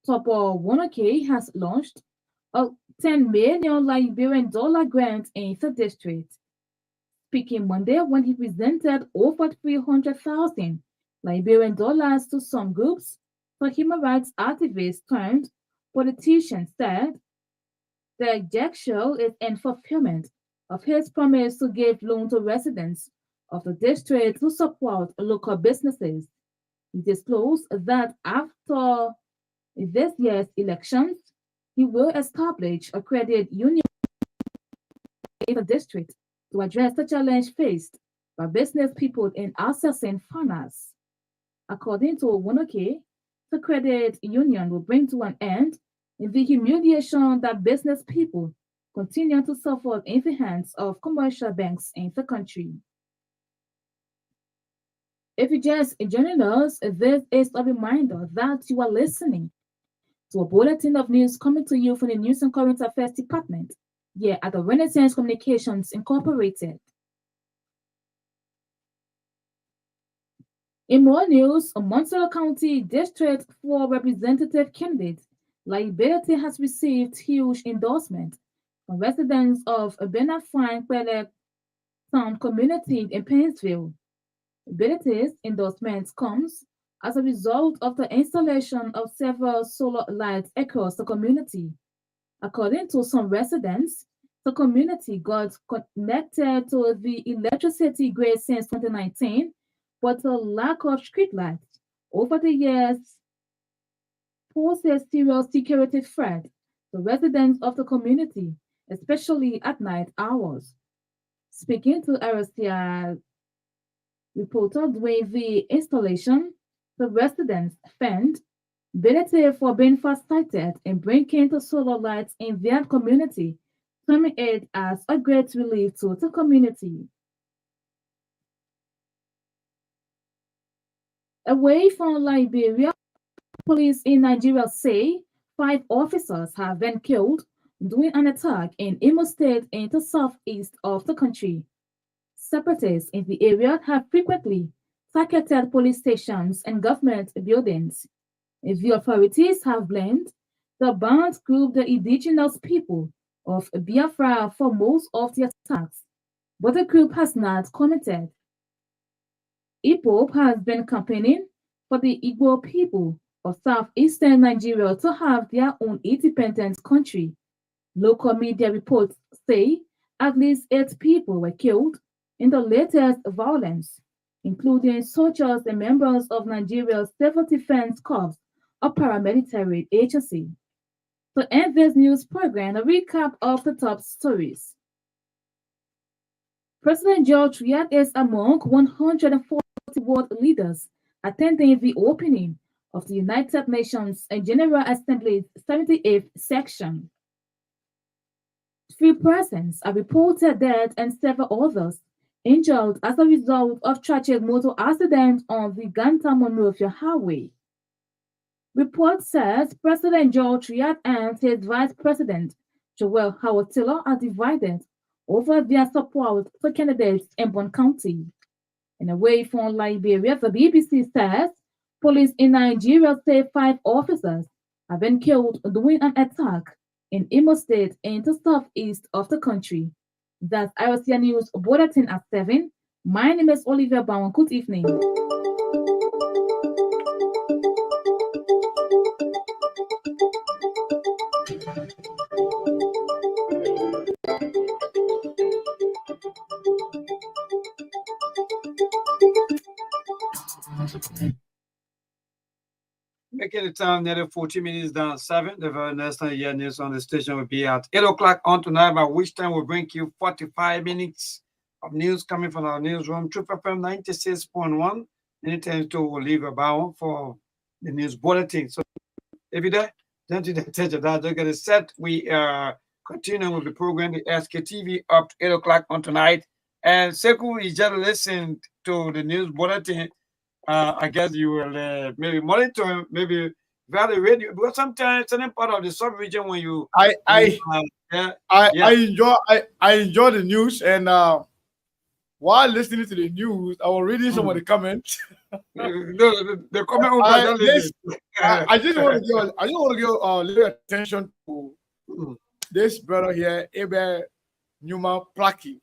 Topo Wonoke has launched a $10 million Liberian dollar grant in the district. Speaking Monday when he presented over 300,000 Liberian dollars to some groups, the human rights activists turned politicians said the gesture is in fulfillment of his promise to give loan to residents of the district to support local businesses. He disclosed that after this year's elections, he will establish a credit union in the district to address the challenge faced by business people in accessing finance. According to Wonoke, the credit union will bring to an end the humiliation that business people continue to suffer in the hands of commercial banks in the country. If you just joining us, this is a reminder that you are listening to a bulletin of news coming to you from the News and Current Affairs Department here at the Renaissance Communications Incorporated. In more news, a Monticello County District 4 representative candidate, Liability has received huge endorsement from residents of Benafine Quelle Town community in Painesville. Ability's endorsement comes as a result of the installation of several solar lights across the community. According to some residents, the community got connected to the electricity grid since 2019, but a lack of streetlights over the years poses serious security threat to residents of the community, especially at night hours. Speaking to RSTI reporter during the installation, the residents thanked Ability for being fast-sighted and bringing the solar lights in their community, terming it as a great relief to the community. Away from Liberia, police in Nigeria say 5 officers have been killed during an attack in Imo State in the southeast of the country. Separatists in the area have frequently targeted police stations and government buildings. The authorities have blamed the band group the indigenous people of Biafra for most of the attacks, but the group has not commented. IPOB has been campaigning for the Igbo people of southeastern Nigeria to have their own independent country. Local media reports say at least 8 people were killed in the latest violence, including soldiers and members of Nigeria's Civil Defense Corps, a paramilitary agency. To end this news program, a recap of the top stories. President George Weah is among 140 world leaders attending the opening of the United Nations General Assembly's 78th section. 3 persons are reported dead and several others injured as a result of tragic motor accident on the Ganta Monrovia Highway. Report says President George Weah and his Vice President Joel Howard Taylor are divided over their support for candidates in Bond County. And away from Liberia, the BBC says police in Nigeria say 5 officers have been killed during an attack in Imo State in the southeast of the country. That's IOCA News Bulletin at 7. My name is Olivia Bowen. Good evening. Making the time nearly 40 minutes down 7. The very next time year news on the station will be at 8 o'clock on tonight, by which time we'll bring you 45 minutes of news coming from our newsroom, Triple FM 96.1. Anytime to Olivia Bowen for the news bulletin. So if you're there, don't you touch that. Don't get it set. We continue with the program, the SKTV, up to 8 o'clock on tonight. And Sekou, you just listened to the news bulletin. I guess you will maybe monitor, maybe via the radio, because sometimes it's an part of the sub-region when you. I enjoy the news, and while listening to the news, I was reading some of the comments. The comment I just want to give a little attention to this brother here, Abel Newman Plaki.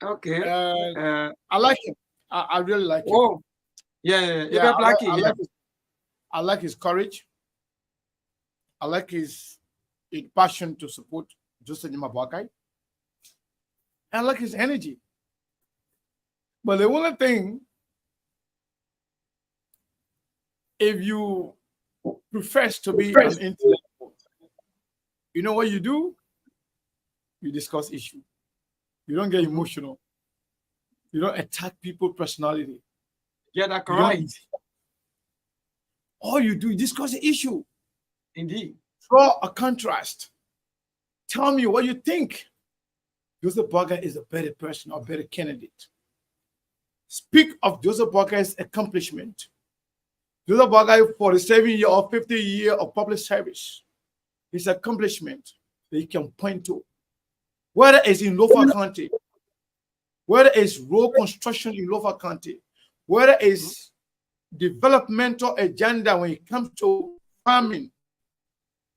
Okay. I like him. I really like him. Oh, yeah. I like his courage. I like his passion to support Joseph Nyimabuakai. I like his energy. But the only thing, if you profess to be an intellectual, you know what you do? You discuss issue. You don't get emotional. You don't attack people's personality. Yeah, that's correct. All you do is discuss the issue. Indeed. Draw a contrast. Tell me what you think. Joseph Boakai is a better person or better candidate. Speak of Joseph Boakai's accomplishment. Joseph Boakai, 47 years or 50 years of public service, his accomplishment that he can point to. Whether it's in Lofa County, whether it's road construction in Lofa County, whether it's developmental agenda when it comes to farming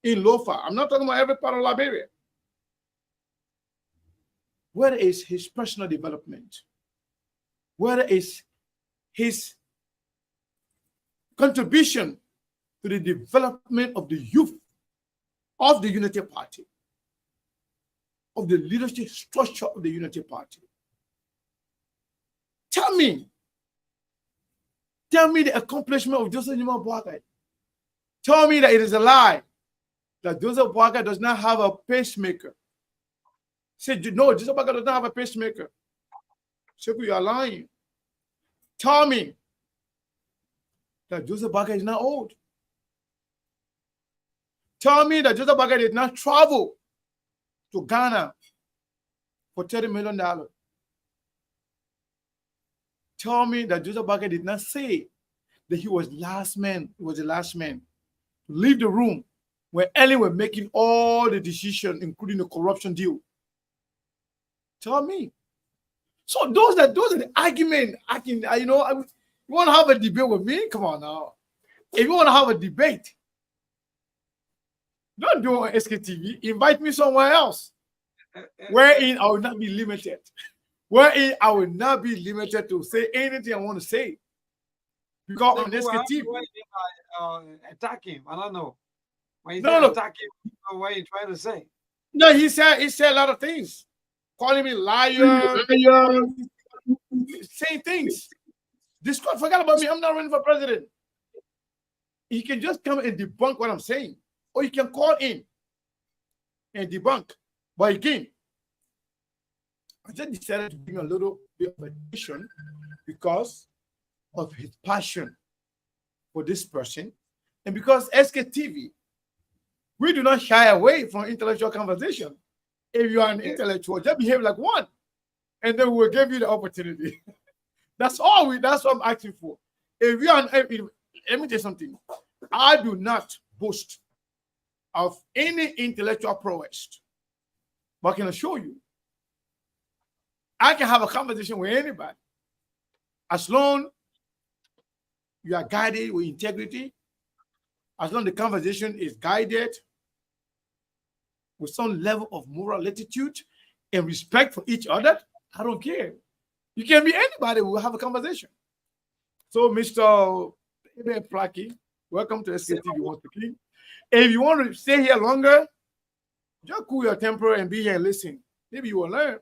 in Lofa. I'm not talking about every part of Liberia. Whether it's his personal development, whether it's his contribution to the development of the youth of the Unity Party, of the leadership structure of the Unity Party. Tell me the accomplishment of Joseph Nyimabuakai. Tell me that it is a lie that Joseph Boakai does not have a pacemaker. Say, no, Joseph Boakai does not have a pacemaker. Sekou, you are lying. Tell me that Joseph Boakai is not old. Tell me that Joseph Boakai did not travel to Ghana for $30 million. Tell me that Joseph Boakai did not say that he was last man. He was the last man to leave the room when Ellen were making all the decisions, including the corruption deal. Tell me. So those are the arguments. You want to have a debate with me? Come on now. If you want to have a debate, don't do it on SKTV. Invite me somewhere else, wherein I will not be limited. Wherein I will not be limited to say anything I want to say. Because on SKTV, attack him. I don't know. When you attack him, what are you trying to say? No, he said a lot of things, calling me liar, saying things. Forget about me. I'm not running for president. He can just come and debunk what I'm saying, or you can call in and debunk. But again, I just decided to bring a little bit of addition because of his passion for this person, and because SKTV, we do not shy away from intellectual conversation. If you are an intellectual, just behave like one, and then we'll give you the opportunity. That's all. That's what I'm asking for. If you are, let me tell you something. I do not boast of any intellectual prowess, but I can assure you, I can have a conversation with anybody. As long you are guided with integrity, as long the conversation is guided with some level of moral attitude and respect for each other, I don't care. You can be anybody. We'll have a conversation. So, Mr. Plaki, welcome to SKTV once again. If you want to stay here longer, just cool your temper and be here and listen. Maybe you will learn.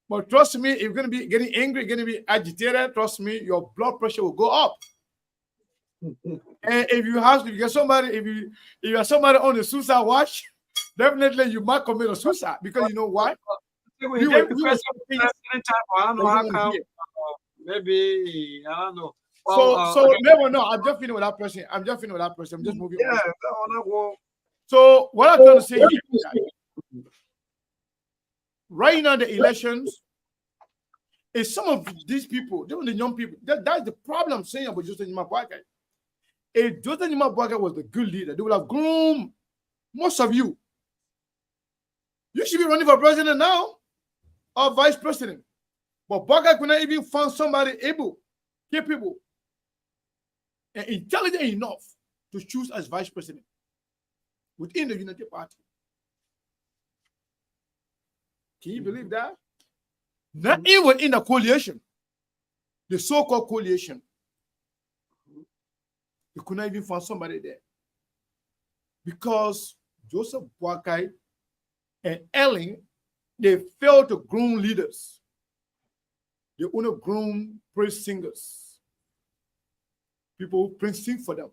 But trust me, if you're going to be getting angry, going to be agitated, trust me, your blood pressure will go up. And if you get somebody, if you are somebody on the suicide watch, definitely you might commit a suicide, because you know why? I don't know how come. Maybe I don't know. So never know. I'm just feeling with that person. I'm just moving Yeah, on. So what I'm trying to say here is that right now the elections is some of these people, even the young people. That's the problem I'm saying about Joseph Nima Boakai. If Joseph Nima Boakai was the good leader, they would have groomed most of you. You should be running for president now or vice president. But Boakai could not even find somebody able, capable, and intelligent enough to choose as vice president within the United Party. Can you believe that? Not even in the coalition, the so-called coalition, they could not even find somebody there. Because Joseph Boakai and Ellen, they failed to groom leaders. They only groom praise singers, people who sing for them,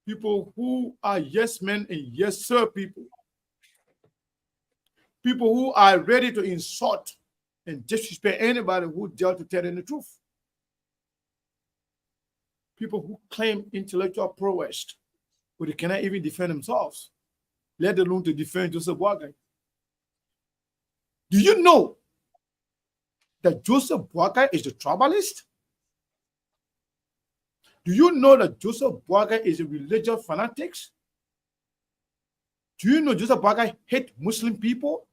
people who are yes men and yes sir people, people who are ready to insult and disrespect anybody who dare to tell them the truth, people who claim intellectual prowess, but they cannot even defend themselves, let alone to defend Joseph Boakai. Do you know that Joseph Boakai is the tribalist? Do you know that Joseph Boakai is a religious fanatic? Do you know Joseph Boakai hates Muslim people?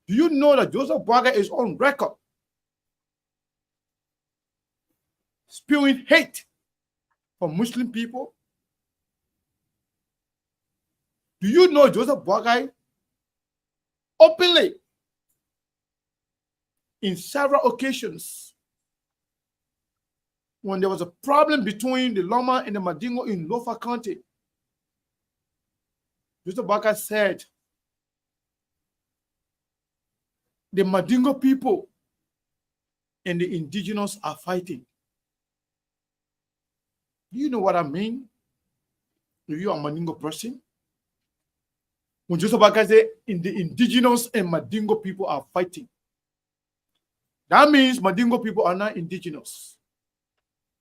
Do you know that Joseph Boakai is on record spewing hate for Muslim people? Do you know Joseph Boakai openly, in several occasions, when there was a problem between the Loma and the Mandingo in Lofa County, Joseph Boakai said, the Mandingo people and the indigenous are fighting. Do you know what I mean? If you are a Mandingo person, when Joseph Boakai said, the indigenous and Mandingo people are fighting, that means Mandingo people are not indigenous.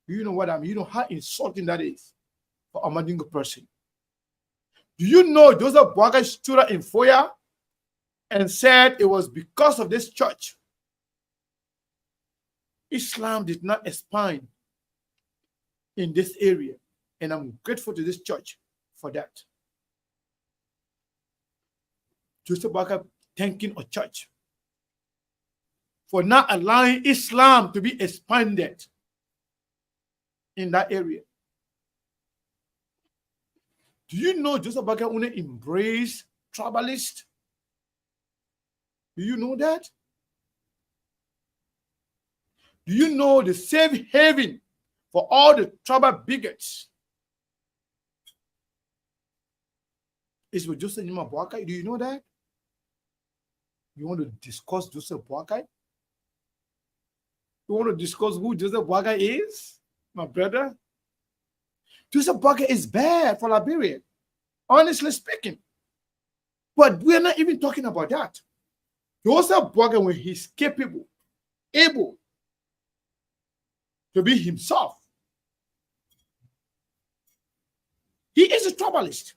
Do you know what I mean? You know how insulting that is for a Mandingo person. Do you know Joseph Boakai stood up in Foya and said it was because of this church Islam did not expand in this area, and I'm grateful to this church for that. Joseph Boakai thanking a church for not allowing Islam to be expanded in that area. Do you know Joseph Boakai only embraced tribalists? Do you know that? Do you know the safe haven for all the tribal bigots is with Joseph Nima Boakai? Do you know that? You want to discuss Joseph Boakai? You want to discuss who Joseph Boakai is, my brother? Joseph Boakai is bad for Liberia, honestly speaking. But we're not even talking about that. Joseph Boakai, when he's capable, able to be himself, he is a tribalist.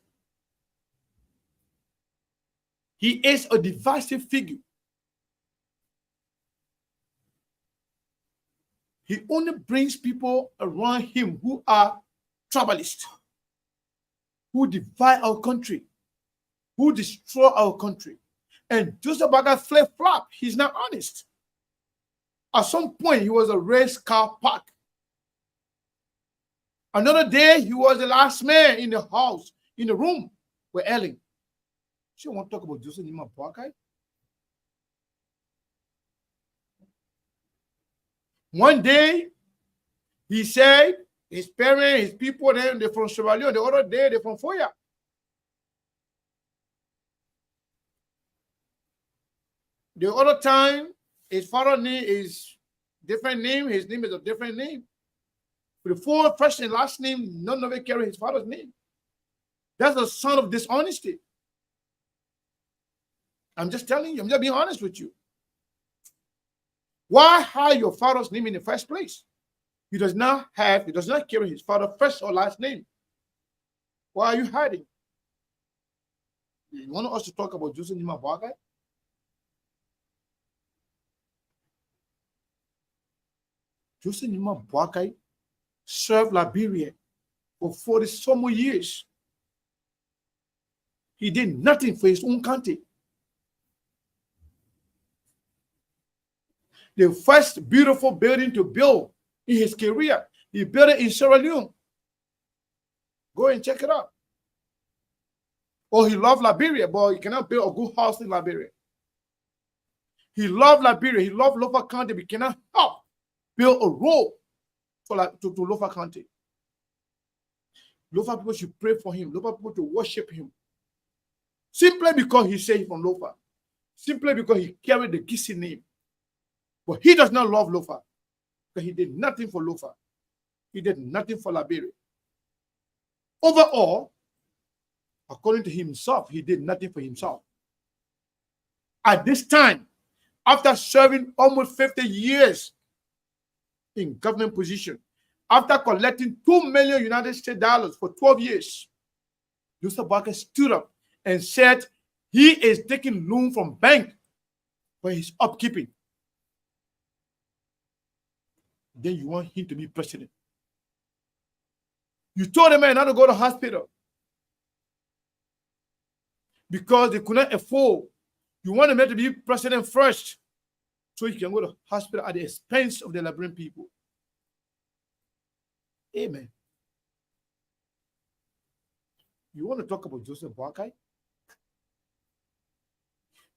He is a divisive figure. He only brings people around him who are tribalists, who divide our country, who destroy our country. And Joseph Boakai flip-flop. He's not honest. At some point, he was a race car park. Another day, he was the last man in the house, in the room with Ellen. She want to talk about Joseph Nima Boakai. One day, he said his parents, his people, they're from Chevalier. The other day, they're from Foya. The other time, his father's name is different name. His name is a different name. With the full first and last name, none of it carry his father's name. That's a son of dishonesty. I'm just telling you. I'm just being honest with you. Why hide your father's name in the first place? He does not carry his father's first or last name. Why are you hiding? You want us to talk about Joseph Nima Boakai? Joseph Nima Boakai served Liberia for 40 some more years. He did nothing for his own country. The first beautiful building to build in his career, he built it in Sierra Leone. Go and check it out. Oh, he loved Liberia, but he cannot build a good house in Liberia. He loved Liberia. He loved Lofa County, but he cannot help build a road to Lofa County. Lofa people should pray for him. Lofa people to worship him. Simply because he said he's from Lofa. Simply because he carried the Gisi name. But he does not love Lofa. Because he did nothing for Lofa. He did nothing for Liberia. Overall, according to himself, he did nothing for himself. At this time, after serving almost 50 years in government position, after collecting $2 million United States dollars for 12 years, Joseph Boakai stood up and said he is taking loan from bank for his upkeeping. Then you want him to be president. You told the man not to go to hospital because they could not afford. You want the man to be president first so he can go to hospital at the expense of the Liberian people. Amen. You want to talk about Joseph Boakai?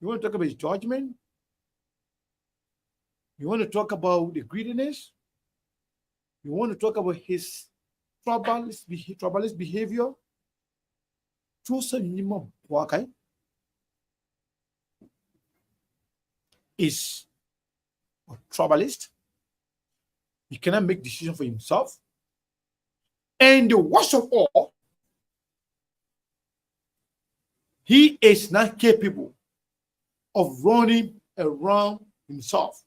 You want to talk about his judgment? You want to talk about the greediness? You want to talk about his troublous behavior? Joseph Nima Boakai is a troublist. He cannot make decisions for himself. And the worst of all, he is not capable of running around himself.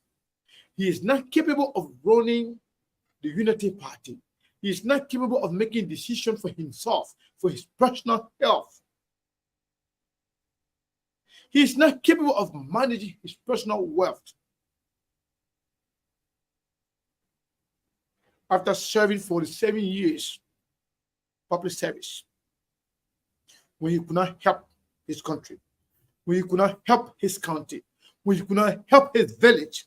He is not capable of running the Unity Party. He is not capable of making decisions for himself, for his personal health. He is not capable of managing his personal wealth. After serving 47 years public service, when he could not help his country, when he could not help his county, when he could not help his village,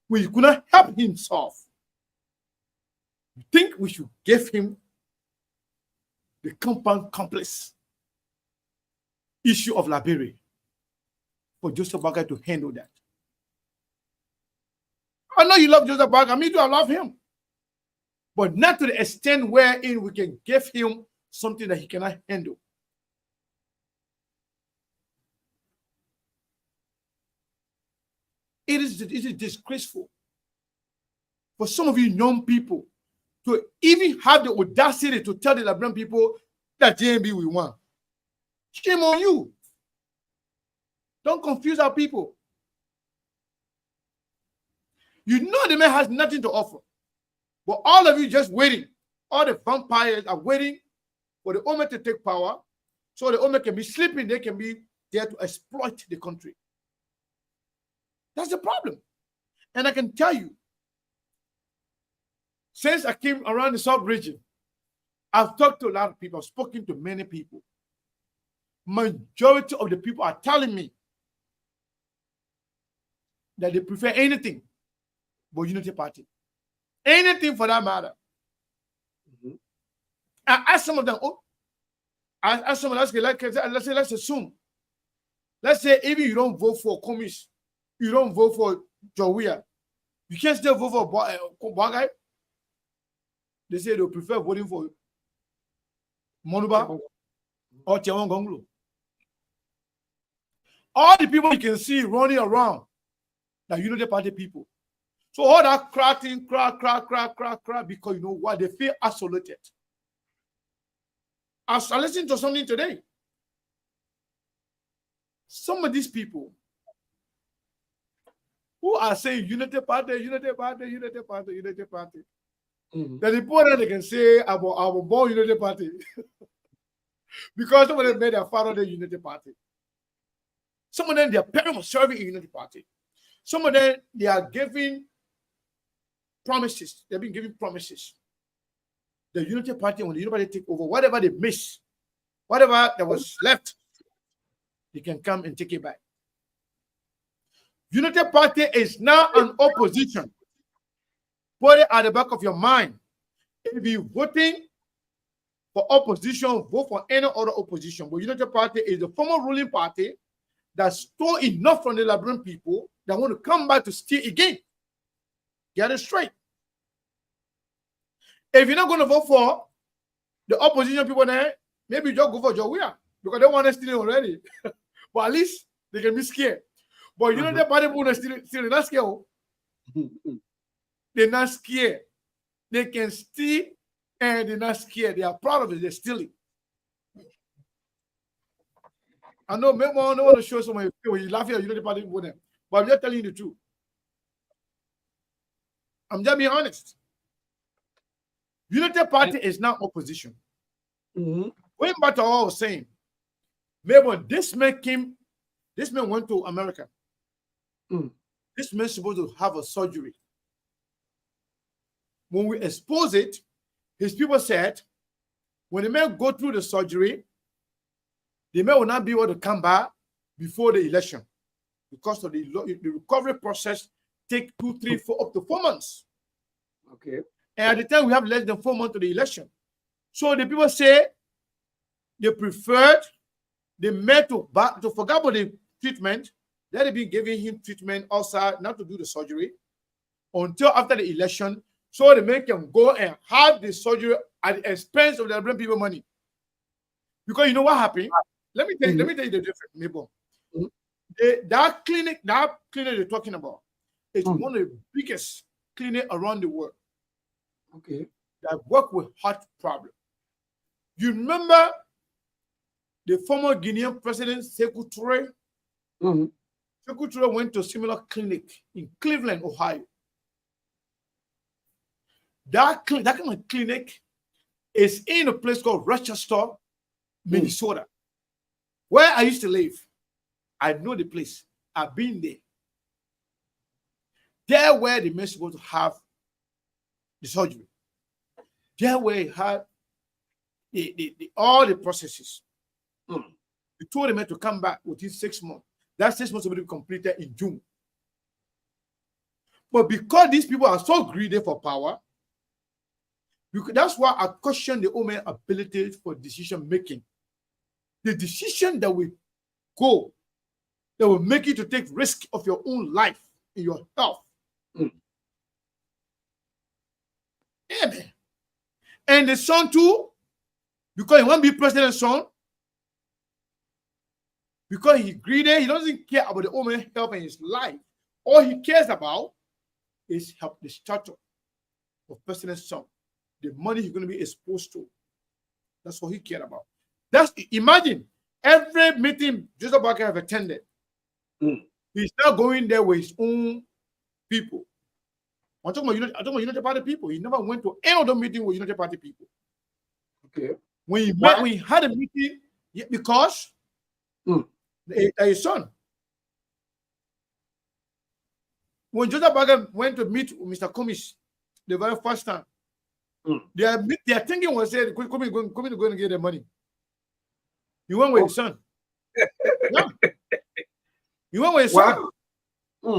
when he could not help himself, you think we should give him the compound complex issue of Liberia for Joseph Boakai to handle that? I know you love Joseph Boakai. Me too, I love him. But not to the extent wherein we can give him something that he cannot handle. It is disgraceful for some of you young people to even have the audacity to tell the Liberian people that JMB we want. Shame on you. Don't confuse our people. You know the man has nothing to offer. But all of you just waiting. All the vampires are waiting for the Ome to take power so the Ome can be sleeping. They can be there to exploit the country. That's the problem. And I can tell you, since I came around the South region, I've talked to a lot of people. I've spoken to many people. Majority of the people are telling me that they prefer anything but Unity Party. Anything for that matter. Mhm. I ask some of them, I ask someone, let's assume. Let's say even you don't vote for Komis, you don't vote for Jawia, you can still vote for Boagai. They say they prefer voting for Monuba or Tiawan Gonglo. All the people you can see running around, the Unity Party people. So all that cracking, crack, because you know what? They feel isolated. I listened to something today. Some of these people who are saying Unity Party, Unity Party, Unity Party, Unity Party. Mhm. The important they can say about our born Unity Party. Because some of them made their father the Unity Party. Some of them, their parents were serving in Unity Party. Some of them, they are giving promises. They've been giving promises. The Unity Party, when the Unity Party take over, whatever they miss, whatever that was left, they can come and take it back. Unity Party is now an opposition. Put it at the back of your mind. If you're voting for opposition, vote for any other opposition. But Unity Party is the former ruling party that stole enough from the Liberian people that want to come back to steal again. Get it straight. If you're not going to vote for the opposition people there, maybe you just go for Jawia because they want to steal it already. But at least they can be scared. But you know the party people steal, they're not scared. They're not scared. They can steal and they're not scared. They are proud of it. They're stealing. I know maybe I don't want to show someone when you laugh at Unity Party people them, but I'm just telling you the truth. I'm just being honest. Unity Party is now opposition. Mhm. Going back to what I was saying, maybe this man went to America. This man is supposed to have a surgery. When we expose it, his people said, when the man go through the surgery, the man will not be able to come back before the election because of the recovery process take 2, 3, 4, up to 4 months. Okay. And at the time, we have less than 4 months to the election. So the people say they preferred the man to forget about the treatment. They had been giving him treatment outside, not to do the surgery, until after the election, so the man can go and have the surgery at the expense of the Liberian people money. Because you know what happened? Let me tell you the difference, neighbor. That clinic they're talking about is one of the biggest clinic around the world. Okay. That work with heart problem. You remember the former Guinean president Sekou Touré? Sekou Touré went to a similar clinic in Cleveland, Ohio. That kind of clinic is in a place called Rochester, Minnesota, where I used to live. I know the place. I've been there. There where the man supposed to have the surgery. There where he had all the processes. We told the man to come back within 6 months. That 6 months will be completed in June. But because these people are so greedy for power, that's why I question the old man's ability for decision making. The decision that will make you to take risk of your own life in your health. Yeah, man. And the son too, because he won't be president's son, because he's greedy, he doesn't care about the old man's health and his life. All he cares about is help the stature of president's son, the money he's going to be exposed to. That's what he cared about. Imagine every meeting Joseph Boakai have attended. He's not going there with his own people. I'm talking about Unity Party people. He never went to any other meeting with Unity Party people. Okay. When he had a meeting, because his son. When Joseph Boakai went to meet Mr. Komis the very first time, their thinking was that Komis is going to get the money. He went with his son. Yeah. He went with his son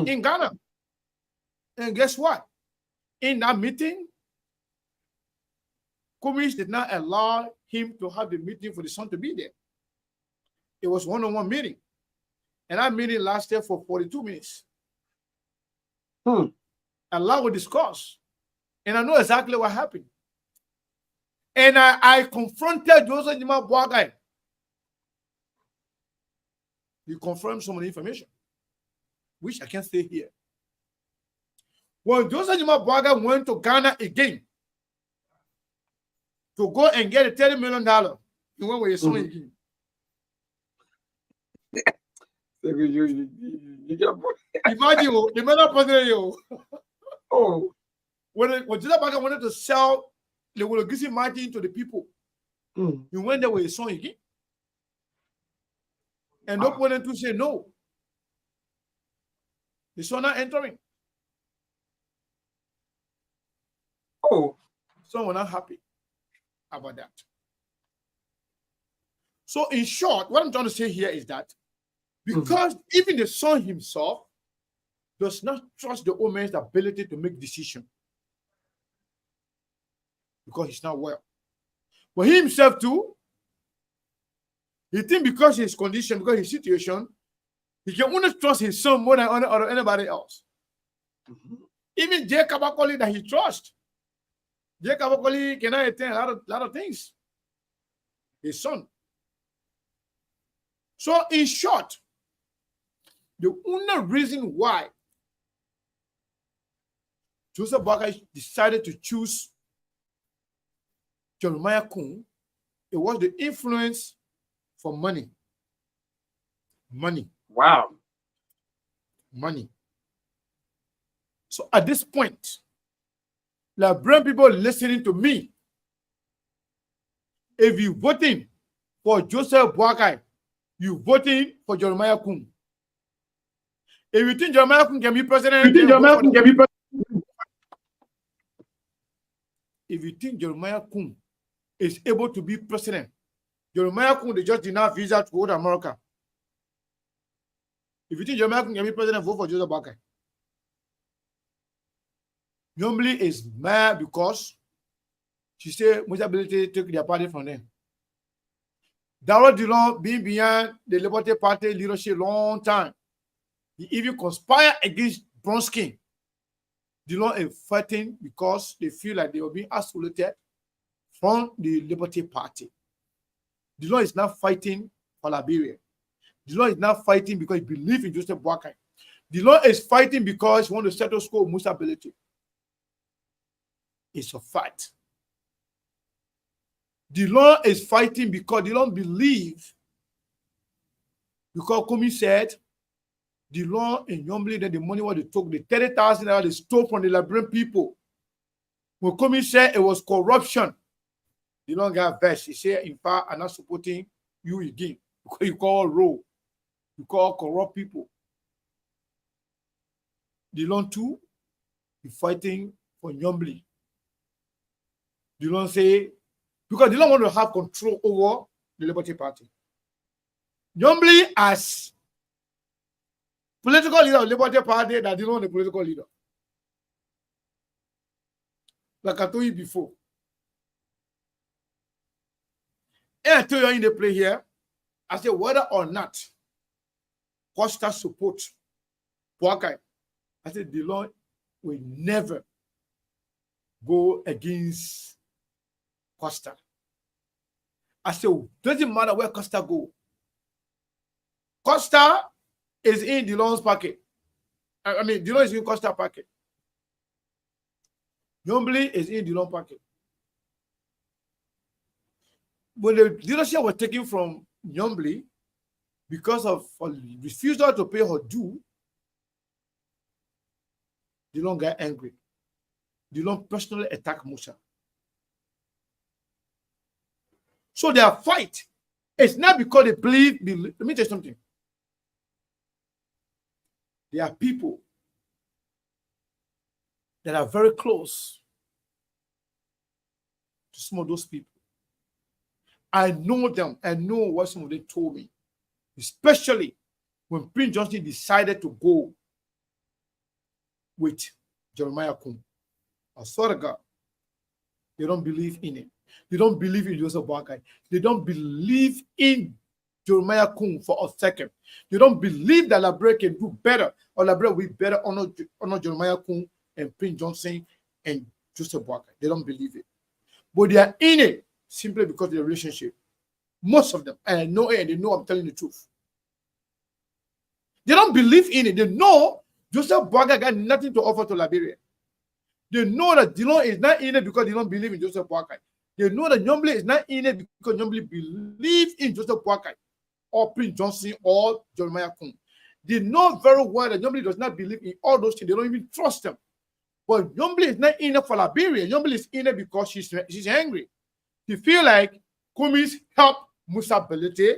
in Ghana. And guess what? In that meeting, Kumish did not allow him to have the meeting for the son to be there. It was one-on-one meeting. And that meeting lasted for 42 minutes. Hmm. A lot was discussed. And I know exactly what happened. And I confronted Joseph Njima Boakai. He confirmed some of the information, which I can't say here. When Joseph Njima Boakai went to Ghana again to go and get a $30 million, he went with his son again. You get- Imagine, the man up there, Oh. when Joseph Boakai wanted to sell the Wologisi Martin to the people, Hmm. he went there with his son again. And the opponent to say no. The son not entering. Oh. Some were not happy about that. So, in short, what I'm trying to say here is that because even the son himself does not trust the old man's ability to make decision because he's not well. But he himself too, he thinks because his condition, because his situation, he can only trust his son more than anybody else. Even Jay Kabakoli that he trusts. Jay Kabakoli cannot attend a lot of things. His son. So, in short, the only reason why Joseph Boakai decided to choose Jeremiah Kun, it was the influence for money. Money. Wow. Money. So at this point, Liberian people listening to me, if you're voting for Joseph Boakai, you're voting for Jeremiah Kun. If you think Jeremiah Kun can be president, if you think Jeremiah Kun is able to be president, Jeremiah Kun, they just did not visa to go to America. If you think Jeremiah Kun can be president, vote for Joseph Boakai. Yombly is mad because she said most ability took their party from them. Darrell Dillon being behind the Liberty Party leadership long time. He even conspired against Bronskin. Dillon is fighting because they feel like they were being isolated from the Liberty Party. Dillon is not fighting for Liberia. Dillon is not fighting because he believes in Joseph Boakai. Dillon is fighting because he wants to settle score with ability. It's a fight. Dillon is fighting because Dillon believes, because Kumi said, Dillon and Yombly that the money what they took, the 30,000 they stole from the Liberian people. When Kumi said it was corruption, Dillon got vexed. He said, in fact, I'm not supporting you again because you call row, you call corrupt people. Dillon too is fighting for Yombly. Dillon say, because Dillon want to have control over the Liberty Party. Yombly as political leader of the Liberty Party that Dillon the political leader. Like I told you before. And I tell you in the play here, I say whether or not Costa support Boakai, I said Dillon will never go against Costa. I said, doesn't matter where Costa go. Costa is in Dillon's pocket. I mean, Dillon is in Costa pocket. Yombly is in Dillon pocket. When the leadership was taken from Yombly because of refusal to pay her due, Dillon got angry. Dillon personally attacked Musa. So their fight is not because they believe. Let me tell you something. There are people that are very close to some of those people. I know them. I know what some of them told me, especially when Prince Johnson decided to go with Jeremiah Kun. I swear to God, they don't believe in it. They don't believe in Joseph Boakai. They don't believe in Jeremiah Kun for a second. They don't believe that Liberia can do better, or Liberia will better honor Jeremiah Kun and Prince Johnson and Joseph Boakai. They don't believe it. But they are in it simply because of the relationship. Most of them. And I know it, and they know I'm telling the truth. They don't believe in it. They know Joseph Boakai got nothing to offer to Liberia. They know that Dillon is not in it because they don't believe in Joseph Boakai. They know that Nyomble is not in it because Nyomble believes in Joseph Boakai or Prince Johnson or Jeremiah Kun. They know very well that Nyomble does not believe in all those things. They don't even trust them. But Nyomble is not in it for Liberia. Nyomble is in it because she's angry. She feel like Kumis helped Musa Belete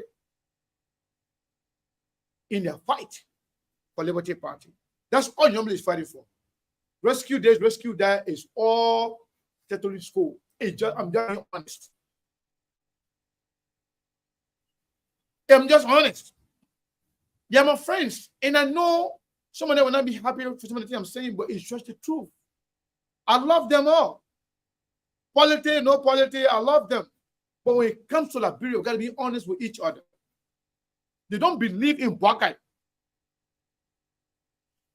in their fight for Liberty Party. That's all Nyomble is fighting for. Rescue this, rescue that is all settling school. I'm just being honest. I'm just honest. They are my friends. And I know some of them will not be happy for some of the things I'm saying, but it's just the truth. I love them all. Politics, no politics, I love them. But when it comes to Liberia, we've got to be honest with each other. They don't believe in Boakai.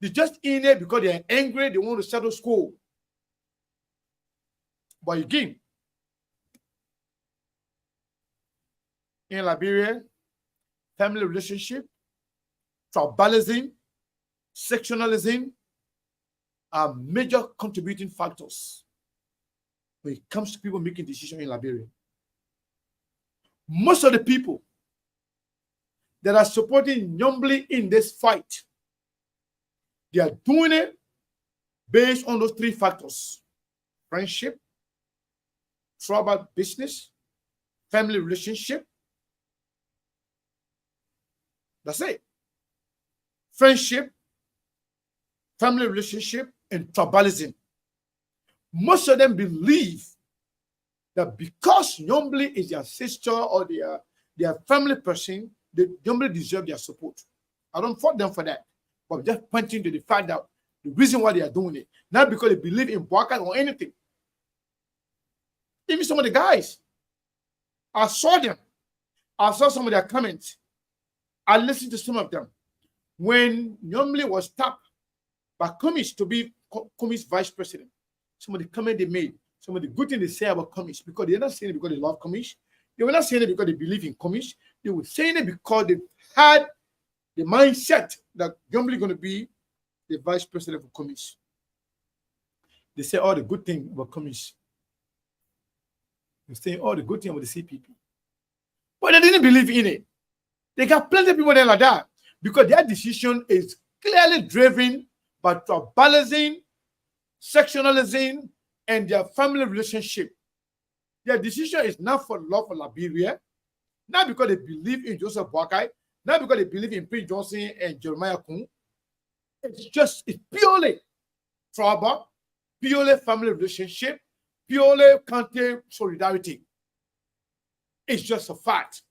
They're just in it because they're angry, they want to settle score. But again, in Liberia, family relationship, tribalism, sectionalism are major contributing factors when it comes to people making decisions in Liberia. Most of the people that are supporting Nyomble in this fight, they are doing it based on those three factors: friendship, tribal business, family relationship. That's it. Friendship, family relationship, and tribalism. Most of them believe that because Nyomble is their sister or their family person, Nyomble deserve their support. I don't fault them for that, but I'm just pointing to the fact that the reason why they are doing it, not because they believe in Boakai or anything. Even some of the guys, I saw them. I saw some of their comments. I listened to some of them. When Nyomble was tapped by Kumis to be Kumis vice president, some of the comments they made, some of the good things they say about Kumis, because they're not saying it because they love Kumis. They were not saying it because they believe in Kumis. They were saying it because they had the mindset that Nyomble is going to be the vice president for Kumis. They say all the good things about Kumis. They're saying all the good things about the CPP. But they didn't believe in it. They got plenty of people there like that because their decision is clearly driven by tribalism, sectionalism, and their family relationship. Their decision is not for love for Liberia, not because they believe in Joseph Boakai, not because they believe in Prince Johnson and Jeremiah Kun. It's purely tribal, purely family relationship, purely country solidarity. It's just a fact.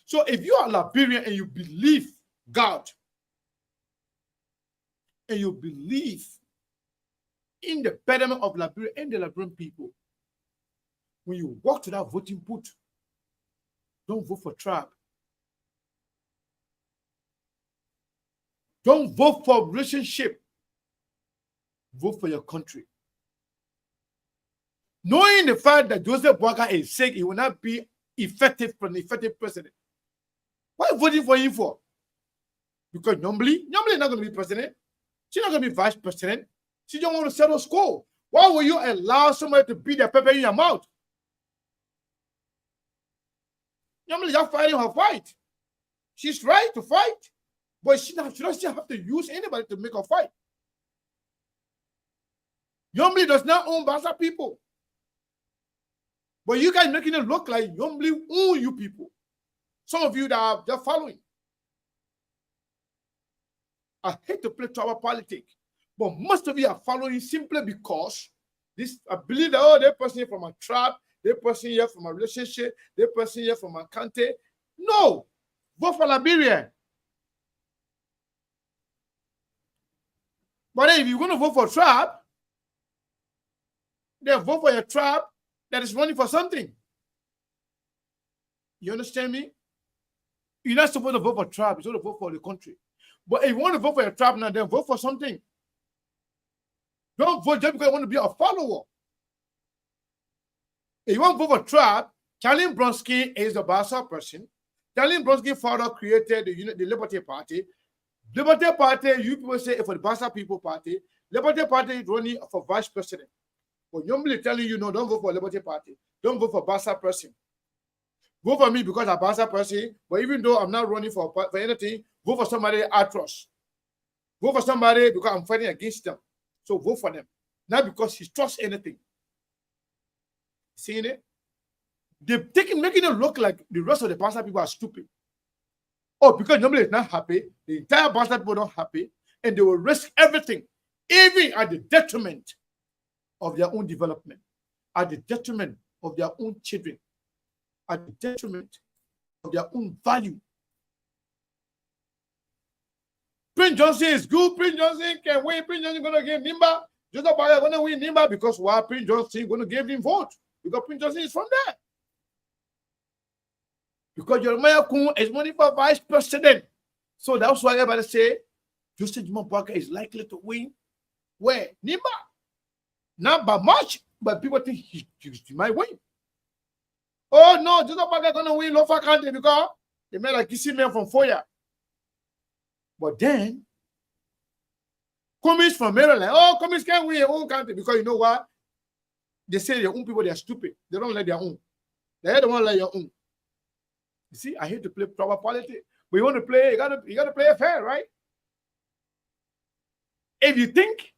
So if you are Liberian and you believe God, and you believe in the betterment of Liberia and the Liberian people, when you walk to that voting booth, don't vote for tribe. Don't vote for relationship. Vote for your country. Knowing the fact that Joseph Boakai is sick, he will not be effective president. Why are you voting for him for? Because Nyomble is not going to be president. She's not going to be vice president. She don't want to settle score. Why will you allow somebody to beat their pepper in your mouth? Nyomble is not fighting her fight. She's right to fight, but she doesn't have to use anybody to make her fight. Nyomble does not own Bassa people. But you guys making it look like Nyomble own you people. Some of you that are just following. I hate to play tribal politics, but most of you are following simply because I believe that that person here from a tribe, that person here from a relationship, that person here from a country. No, vote for Liberia. But if you're going to vote for tribe, they vote for a tribe that is running for something. You understand me? You're not supposed to vote for tribe. You're supposed to vote for the country. But if you want to vote for a tribe now, then vote for something. Don't vote just because you want to be a follower. If you want to vote for tribe, Charlie Bronski is the Bassa person. Charlie Bronski father created the Liberty Party. Liberty Party, you people say for the Bassa People Party. Liberty Party is running for vice president. But normally telling you, no, don't vote for Liberty Party. Don't vote for Bassa person. Vote for me because I'm a Bassa person. But even though I'm not running for anything, vote for somebody I trust. Vote for somebody because I'm fighting against them. So vote for them. Not because he trusts anything. Seeing it? They're making it look like the rest of the Bassa people are stupid. Oh, because nobody is not happy, the entire Bassa people are not happy, and they will risk everything, even at the detriment of their own development, at the detriment of their own children, at the detriment of their own value. Prince Johnson is good. Prince Johnson can win. Prince Johnson is going to give Nimba. Joseph Baga is going to win Nimba because why Prince Johnson is going to give him vote? Because Prince Johnson is from there. Because Jeremiah Kun is running for vice president. So that's why everybody say Joseph Baga is likely to win. Where? Nimba. Not by much, but people think he might win. Oh no, Joseph Baga is going to win Lofa County because they made a kissing man from Foya. But then, Commies from Maryland, Commies can't win your own country because you know what? They say their own people, they are stupid. They don't like their own. They don't want to like your own. You see, I hate to play proper politics, but you want to play, you gotta play it fair, right? If you think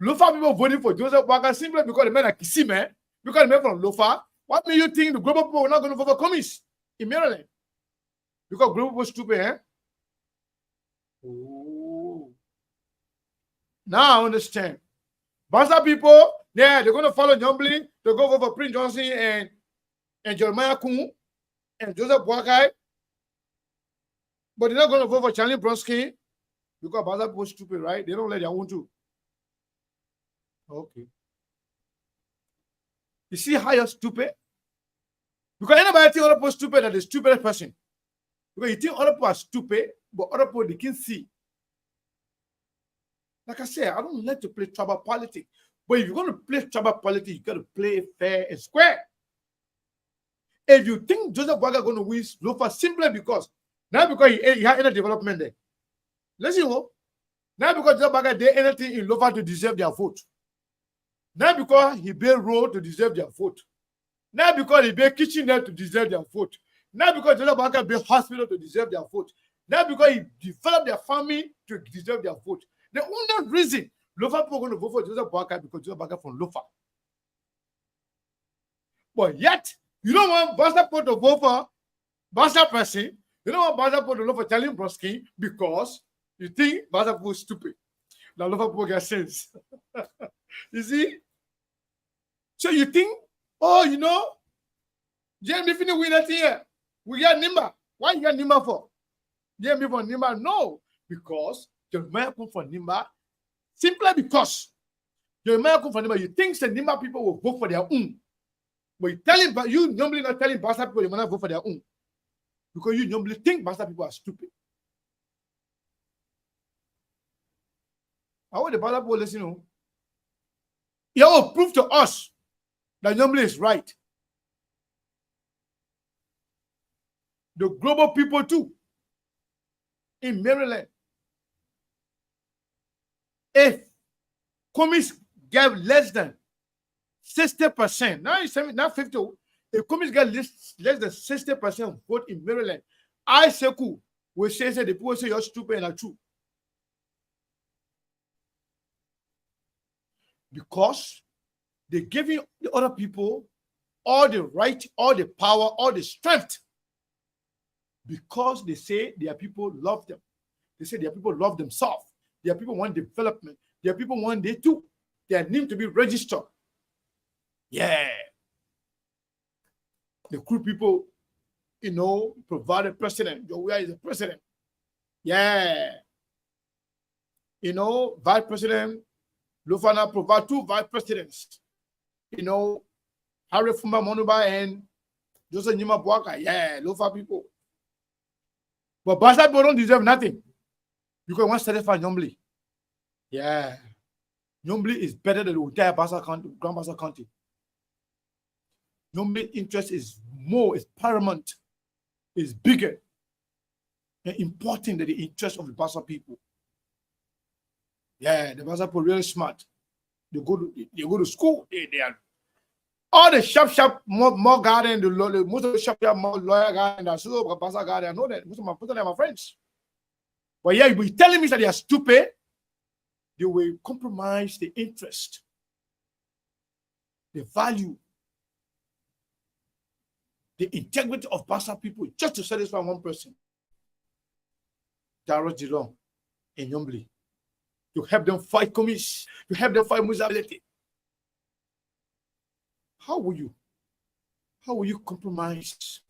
Lofa people voting for Joseph Baga simply because the men are kissing man, because the men from Lofa, what make you think the global people are not going to vote for Commies in Maryland? Because global people are stupid, eh? Oh. Now I understand. Bassa people, yeah, they're going to follow Nyambli. They'll go vote for Prince Johnson and Jeremiah Kun and Joseph Boakai. But they're not going to vote for Charlie Bronski because Bassa people are stupid, right? They don't let their own do. Okay. You see how you're stupid? Because anybody think other people are stupid than the stupidest person. Because you think other people are stupid, but other people they can see. Like I said, I don't like to play tribal politics. But if you're going to play tribal politics, you got to play fair and square. If you think Joseph Baga is going to win Lofa simply because, not because he had any development there. Listen, not because Joseph Baga did anything in Lofa to deserve their vote. Not because he built road to deserve their vote. Not because he built kitchen there to deserve their vote. Not because Joseph Baga built hospital to deserve their vote. Not because he developed their family to deserve their vote. The only reason Lofa people are going to vote for Joseph Baga because Joseph Baga from Lofa. But yet, you don't want Bassa people to vote for Bassa person. You don't want Bassa people to vote for Charlie Bronski because you think Bassa people is stupid. Now Lofa people get sense. You see? So you think, JMB finna win that here. We got Nimba. Why you got Nimba for? JMB for Nimba? No. Because Jeremiah come from Nimba. Simply because Jeremiah come from Nimba, you think the Nimba people will vote for their own. But you normally not telling Bassa people they will not vote for their own. Because you normally think Bassa people are stupid. I want the Bassa people listen. You will prove to us that normally is right. The global people too. In Maryland. If Commies get less than 60%, not 50, if Commies get less than 60% vote in Maryland, I say cool. We say the people say you're stupid and are true. Because they're giving the other people all the right, all the power, all the strength. Because they say their people love them. They say their people love themselves. Their people want development. Their people want they too. Their name to be registered. Yeah. The cool people, provided president. Joe is the president. Yeah. Vice president Lufana provide 2 vice presidents. You know, Harry Fuma Monuba and Joseph Nima Bwaka. Yeah, Lufa people. But Basa people don't deserve nothing. You can want to satisfy Nyombli. Yeah. Nyombli is better than the entire Basa County, Grand Basa County. Nyombli interest is more, is paramount, is bigger and important than the interest of the Basa people. Yeah, the Basa people are really smart. They go to school. They are all the sharp more garden, most of the sharp more lawyer garden, the so Basa garden. I know that most of them are my friends. But yeah, you're telling me that they are stupid. They will compromise the interest, the value, the integrity of Basa people just to satisfy one person. Darrell Geelong and Nyombli. To help them fight commies, to help them fight Musability. How will you compromise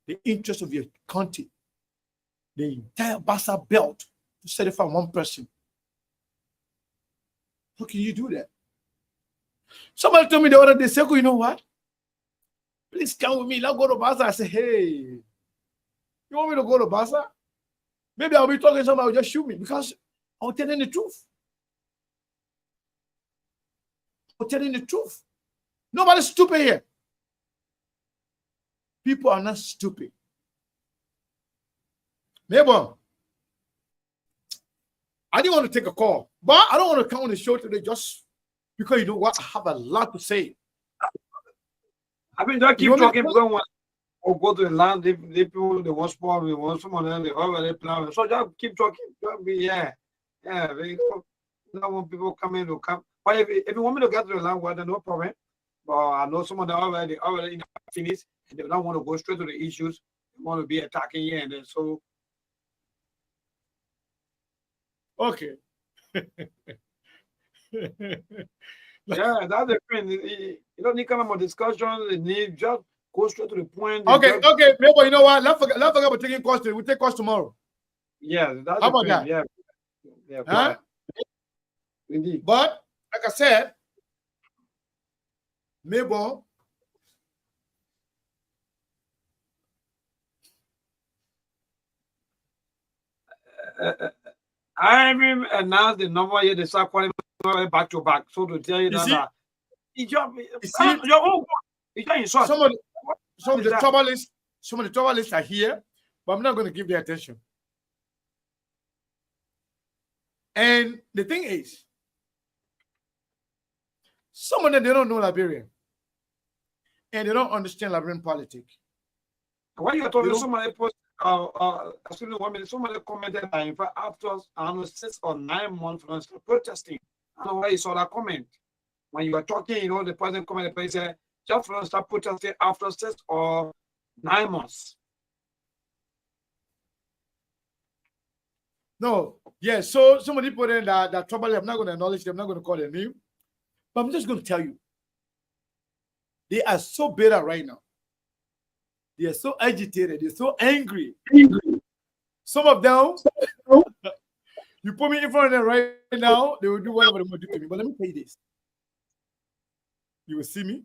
the interest of your country, the entire Basa belt, to satisfy one person? How can you do that? Somebody told me the other day, Sekou, you know what? Please come with me. Let's go to Basa. I said, hey, you want me to go to Basa? Maybe I'll be talking to somebody will just shoot me because I'm telling the truth. I'm telling the truth. Nobody's stupid here. People are not stupid. Maybe I didn't want to take a call, but I don't want to come on the show today just because you know what? I have a lot to say. I mean, don't keep talking. Or go to the land, they people, they want sport, we want someone else, they already plan. So just keep talking. Don't be, yeah. They don't want people coming to come. But if you want me to get to the land, well, then no problem. But I know someone that already finished. They don't want to go straight to the issues. They want to be attacking here and then so. Okay. Yeah, that's the thing. You don't need kind of a discussion. You need just go straight to the point. Okay, maybe you know what? Let's forget about taking calls today. We'll take calls tomorrow. Yeah, that's how about that? Yeah. Huh? Indeed. But like I said, maybe I announced the number here. They start calling back to back. So to tell you, that some of the troublists are here, but I'm not going to give their attention. And the thing is, some of them, they don't know Liberian. And they don't understand Liberian politics. Why you told me somebody post, excuse me 1 minute, somebody commented that in fact after 6 or 9 months from protesting. I don't know why you saw that comment. When you were talking, you know, the person commented, he said, just from start protesting after 6 or 9 months. No, yeah, so somebody put in that trouble. I'm not going to acknowledge them, I'm not going to call their name, but I'm just going to tell you, they are so bitter right now. They are so agitated, they're so angry. Some of them, you put me in front of them right now, they will do whatever they want to do to me. But let me tell you this. You will see me.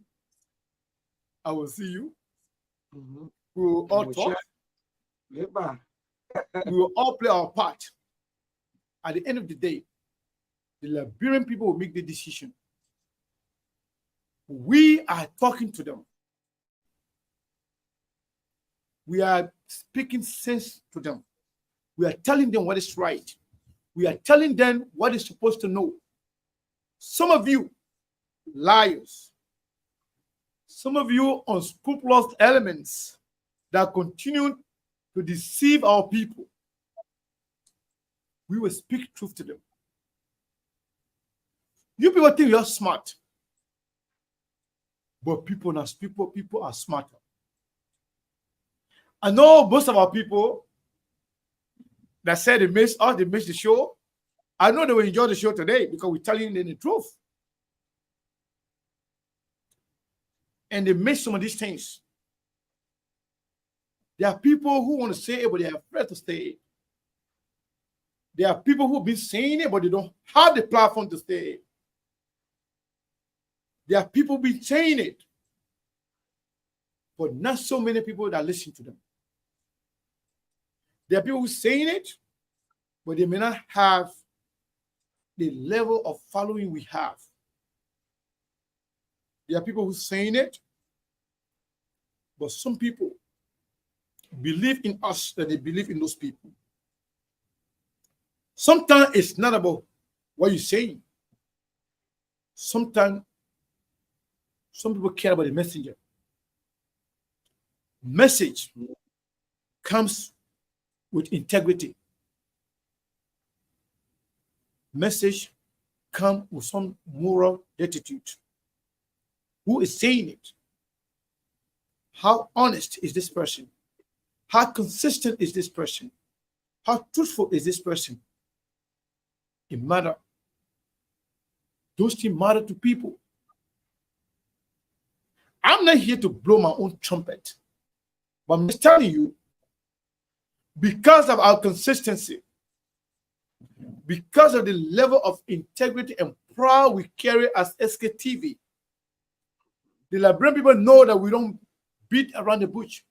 I will see you. Mm-hmm. We will all talk. We will all play our part. At the end of the day, the Liberian people will make the decision. We are talking to them. We are speaking sense to them. We are telling them what is right. We are telling them what is supposed to know. Some of you, liars. Some of you unscrupulous elements that continue to deceive our people. We will speak truth to them. You people think you're smart. But people are smarter. I know most of our people that said they missed the show. I know they will enjoy the show today because we're telling them the truth. And they miss some of these things. There are people who want to say it, but they are afraid to say it. There are people who have been saying it, but they don't have the platform to say it. There are people be saying it, but not so many people that listen to them. There are people who saying it, but they may not have the level of following we have. There are people who saying it, but some people believe in us that they believe in those people. Sometimes it's not about what you're saying. Sometimes some people care about the messenger. Message comes with integrity. Message comes with some moral attitude. Who is saying it? How honest is this person? How consistent is this person? How truthful is this person? It matters. Those things matter to people. I'm not here to blow my own trumpet, but I'm just telling you, because of our consistency, because of the level of integrity and pride we carry as SKTV, the Liberian people know that we don't beat around the bush.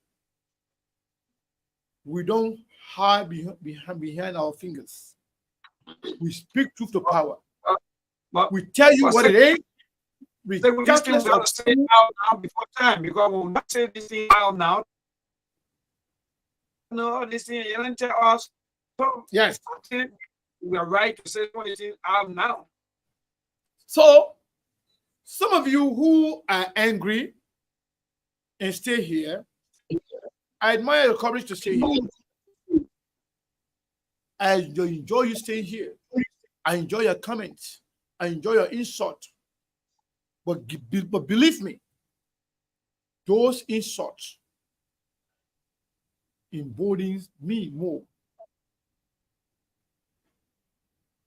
We don't hide behind our fingers. We speak truth to power. We tell you what it is. We just got to say it out now before time, because we'll not say this thing out now. No, this thing you don't tell us. So yes, we are right to say what is out now. So some of you who are angry and stay here, I admire your courage to stay here. I enjoy you staying here. I enjoy your comments. I enjoy your insult. But believe me, those insults embolden me more.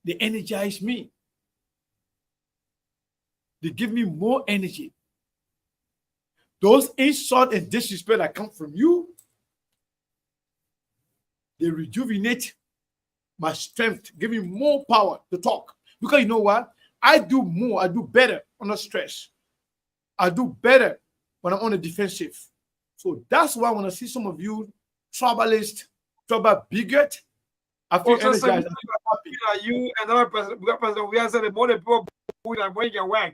They energize me. They give me more energy. Those insults and disrespect that come from you, they rejuvenate my strength, give me more power to talk. Because you know what? I do more, I do better under stress. I do better when I'm on the defensive. So that's why when I see some of you troubalist, trouble bigot, I feel energized. You and another person, we are saying the more the people who are going to work.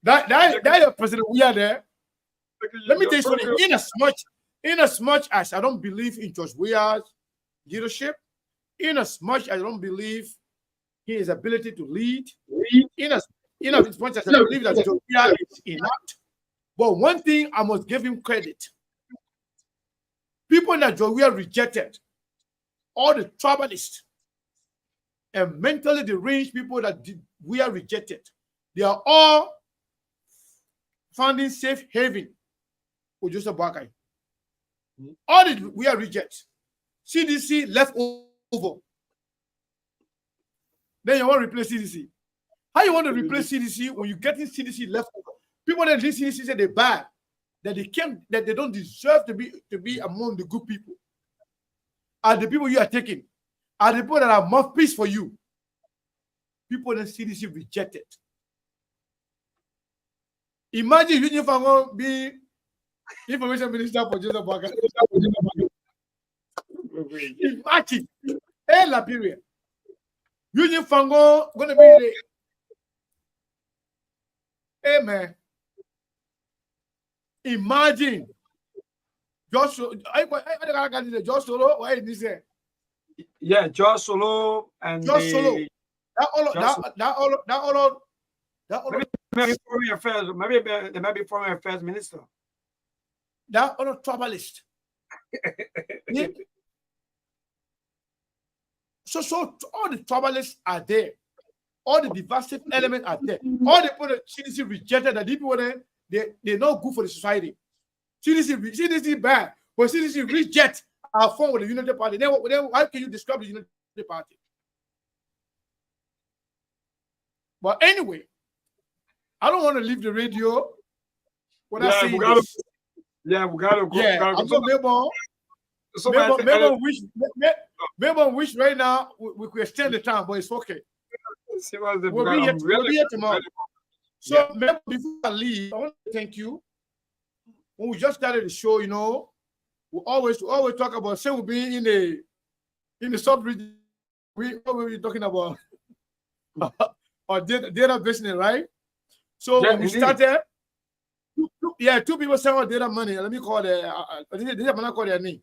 that President, we are there. Let me tell you something. In as much as I don't believe in George Weah's leadership, in as much as I don't believe in his ability to lead, in as much as I believe that George Weah is inept, but one thing I must give him credit. People that George Weah rejected, all the tribalists and mentally deranged people that Weah rejected, they are all finding safe haven with Joseph Boakai. All the Weah reject. CDC left over. Then you want to replace CDC. How you want to replace CDC when you're getting CDC left over? People that leave CDC say they're bad, that they don't deserve to be among the good people. Are the people you are taking? Are the people that are mouthpiece for you? People that CDC rejected. Imagine Eugene Fango being information minister for Joseph Boakai. Imagine, hey, Liberia, Eugene Fango going to be the, hey man. Imagine, Josh Solo. Josh Solo. Why did he say? Yeah, Josh Solo and Josh Solo. That all. Maybe foreign affairs. Maybe they might be foreign affairs minister. That all troubalist. Yeah. So all the troublers are there. All the divisive elements are there. All the people that CDC rejected, that people they're not good for the society. CDC bad, but CDC reject our form with the Unity Party. Then why can you describe the Unity Party? But anyway, I don't want to leave the radio without saying this. Yeah, we gotta go. Yeah, I'm so maybe wish right now we could extend the time, but it's okay. See what's the We'll be here, I'm we'll be really here tomorrow. very- So maybe before I leave, I want to thank you. When we just started the show, you know, we always talk about say we'll be in the sub region. What were we talking about? Or data business, right? So Yeah, when we indeed. started, two people sent out data money. Let me call this not call their name.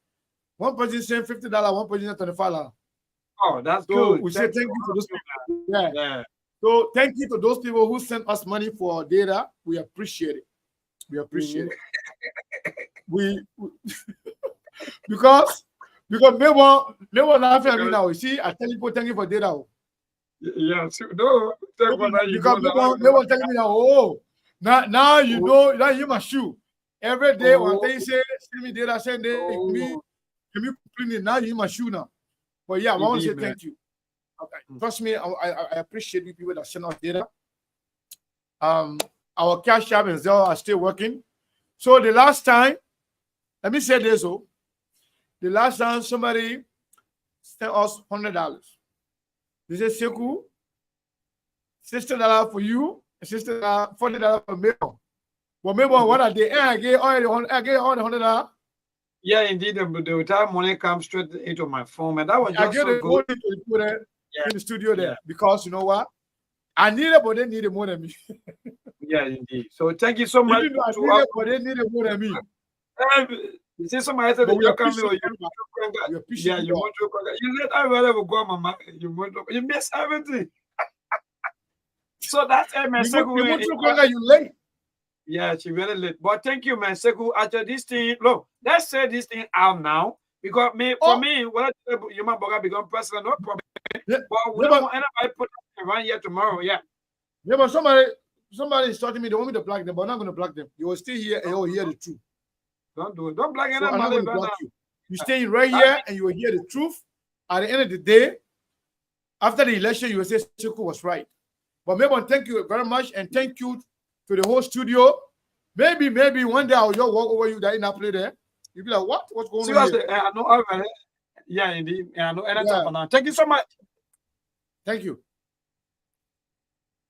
One person sent $50, one person sent $25. Oh, that's So good. we say thank you to those people. Yeah. Yeah. So thank you to those people who sent us money for data. We appreciate it. We appreciate it. We because maybe laughing at me now. You see, I tell people thank you for data. Yeah, so, no, thank God that you Because know they were telling me that, oh, now you know, now you my shoe. Every day when they say send me data, send they me complaining, now you my shoe now. But yeah, I want to say Indeed, man. thank you. Okay. Trust me, I appreciate you people that send us data. Our cash app and Zelle are still working. So the last time, let me say this, the last time somebody sent us $100. They said, Seku, $60 for you, $60, $40 for me. Well, maybe what are they? I get all the $100. Yeah, indeed, the entire money comes straight into my phone, and that was I just get so the good. money to put it Yeah. in the studio there Yeah. because you know what? I need it, but they need it more than me. Yeah, indeed. So thank you so much. Even though I to need all- it, but they need it more than me. You see, somebody said But that we you're coming or appreciate you everybody. want We to appreciate yeah, you you all. want to you let I rather go, mama. You miss everything. So that's it, man. You Seku, want to go you late. yeah, she very late. But thank you, man. Seku, after this thing, look, let's say this thing out now. Because for me, when you might become president, no problem. Yeah, But we yeah, don't but, want anybody put around here tomorrow. Yeah. yeah, but somebody is talking to me, they want me to block them, but I'm not going to block them. You will still hear and you will hear the truth. Don't do it. Don't black So I'm not anybody. going to Right block now. you. You stay right here and you will hear the truth. At the end of the day, after the election, you will say Seku was right. But maybe thank you very much and thank you to the whole studio. Maybe one day I'll just walk over you that in that play there. You'll be like, what? What's going on Seriously, here? I know already. Yeah, indeed. I know anything Yeah. for now. Thank you so much. Thank you.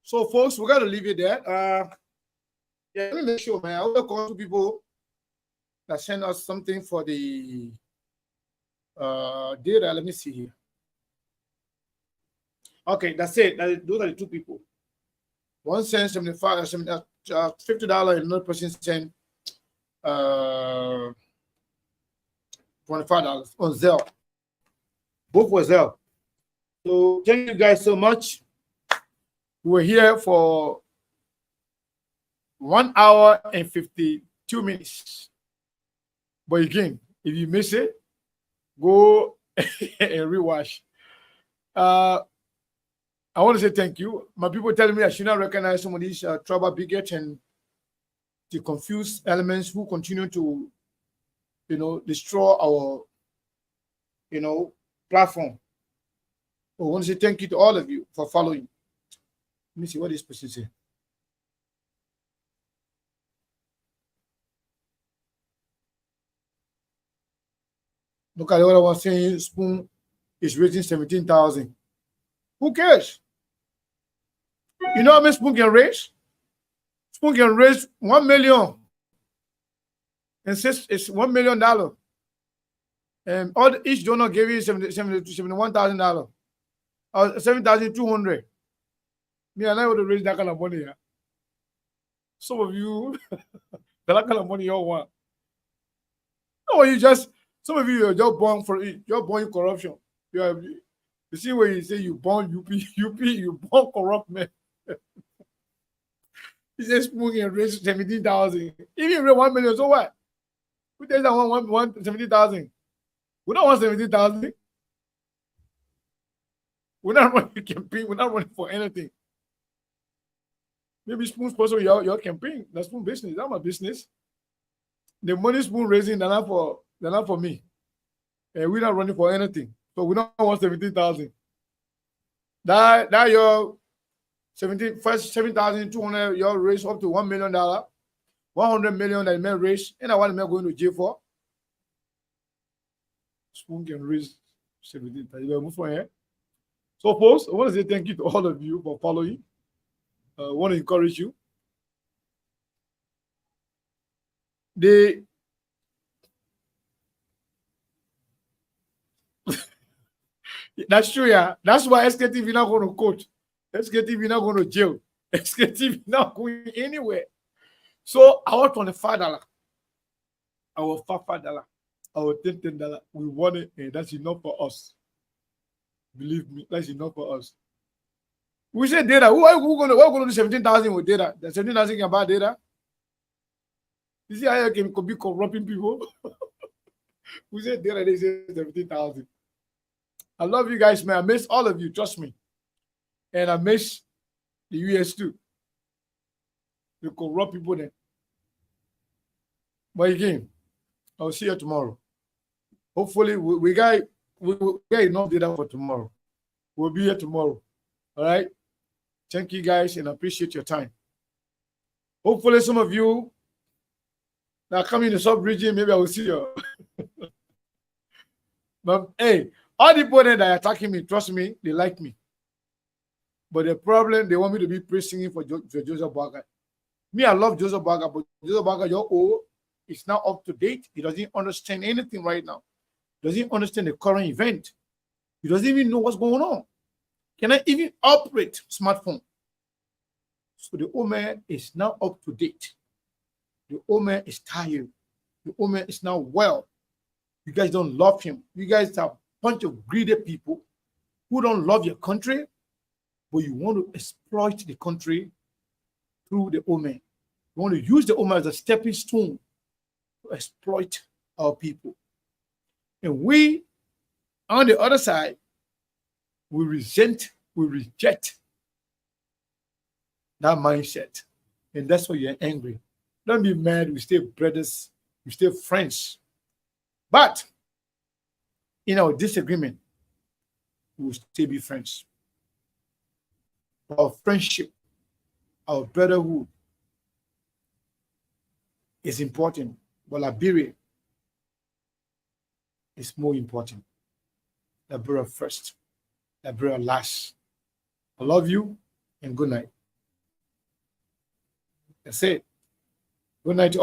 So, folks, we're gonna leave it there. Yeah, let me make sure, man. I will call two people that send us something for the data. Let me see here. Okay, that's it. Those are the two people. One sent $75, $50, and another person sent $25 on Zelle. Both were Zelle. So thank you guys so much. We were here for 1 hour and 52 minutes. But again, if you miss it, go and rewatch. I want to say thank you. My people telling me I should not recognize some of these tribal bigots and the confused elements who continue to, destroy our, platform. I want to say thank you to all of you for following. Let me see what this person said. Look at what I was saying. Spoon is raising 17,000. Who cares? You know how much Spoon can raise? Spoon can raise 1 million. And says it's $1 million. And each donor gave you $71,000. 7,200. Me and I would have raised that kind of money. Yeah. Some of you, that kind of money you all want. No, some of you are just born for it. You're born in corruption. You see where you say you born you born corrupt man. He says Spoon and raise 17,000. Even raise 1 million, so what? Who takes that one 17,000? We don't want 17,000. We're not running campaign. We're not running for anything. Maybe Spoon sponsor your campaign. That's Spoon business. That's my business. The money Spoon raising, they're not for me. And we're not running for anything. So we don't want 17,000. That your 7,200, your raise up to $1 million, 100 million that you may raise, and I want to going to jail for. Spoon can raise 17,000. Move from here. So, folks, I want to say thank you to all of you for following. I want to encourage you. That's true, yeah. That's why SKTV not going to coach. SKTV not going to jail. SKTV not going anywhere. So our $25, our $5, our $10, we want it, and that's enough for us. Believe me, that's enough for us. We say data. We're going to do 17,000 with data. The 17,000 can buy data. You see how you can be corrupting people? We say data, they say 17,000. I love you guys, man. I miss all of you, trust me. And I miss the US too. The corrupt people there. But again, I'll see you tomorrow. Hopefully, we got enough data for tomorrow. We'll be here tomorrow. All right? Thank you guys and I appreciate your time. Hopefully, some of you that are coming to sub-region, maybe I will see you. But hey, all the people that are attacking me, trust me, they like me. But the problem, they want me to be praising for Joseph Boakai. Me, I love Joseph Boakai, but Joseph Boakai, your old, is now up to date. He doesn't understand anything right now. He doesn't understand the current event. He doesn't even know what's going on. Cannot even operate smartphone. So the old man is now up to date. The old man is tired. The old man is now well. You guys don't love him. You guys are a bunch of greedy people who don't love your country, but you want to exploit the country through the old man. You want to use the old man as a stepping stone to exploit our people. And we, on the other side, we reject that mindset. And that's why you're angry. Don't be mad. We stay brothers. We stay friends. But in our disagreement, we will still be friends. Our friendship, our brotherhood is important. But Liberia is more important. Liberia first. Liberia last. I love you and good night. That's it. Good night to all.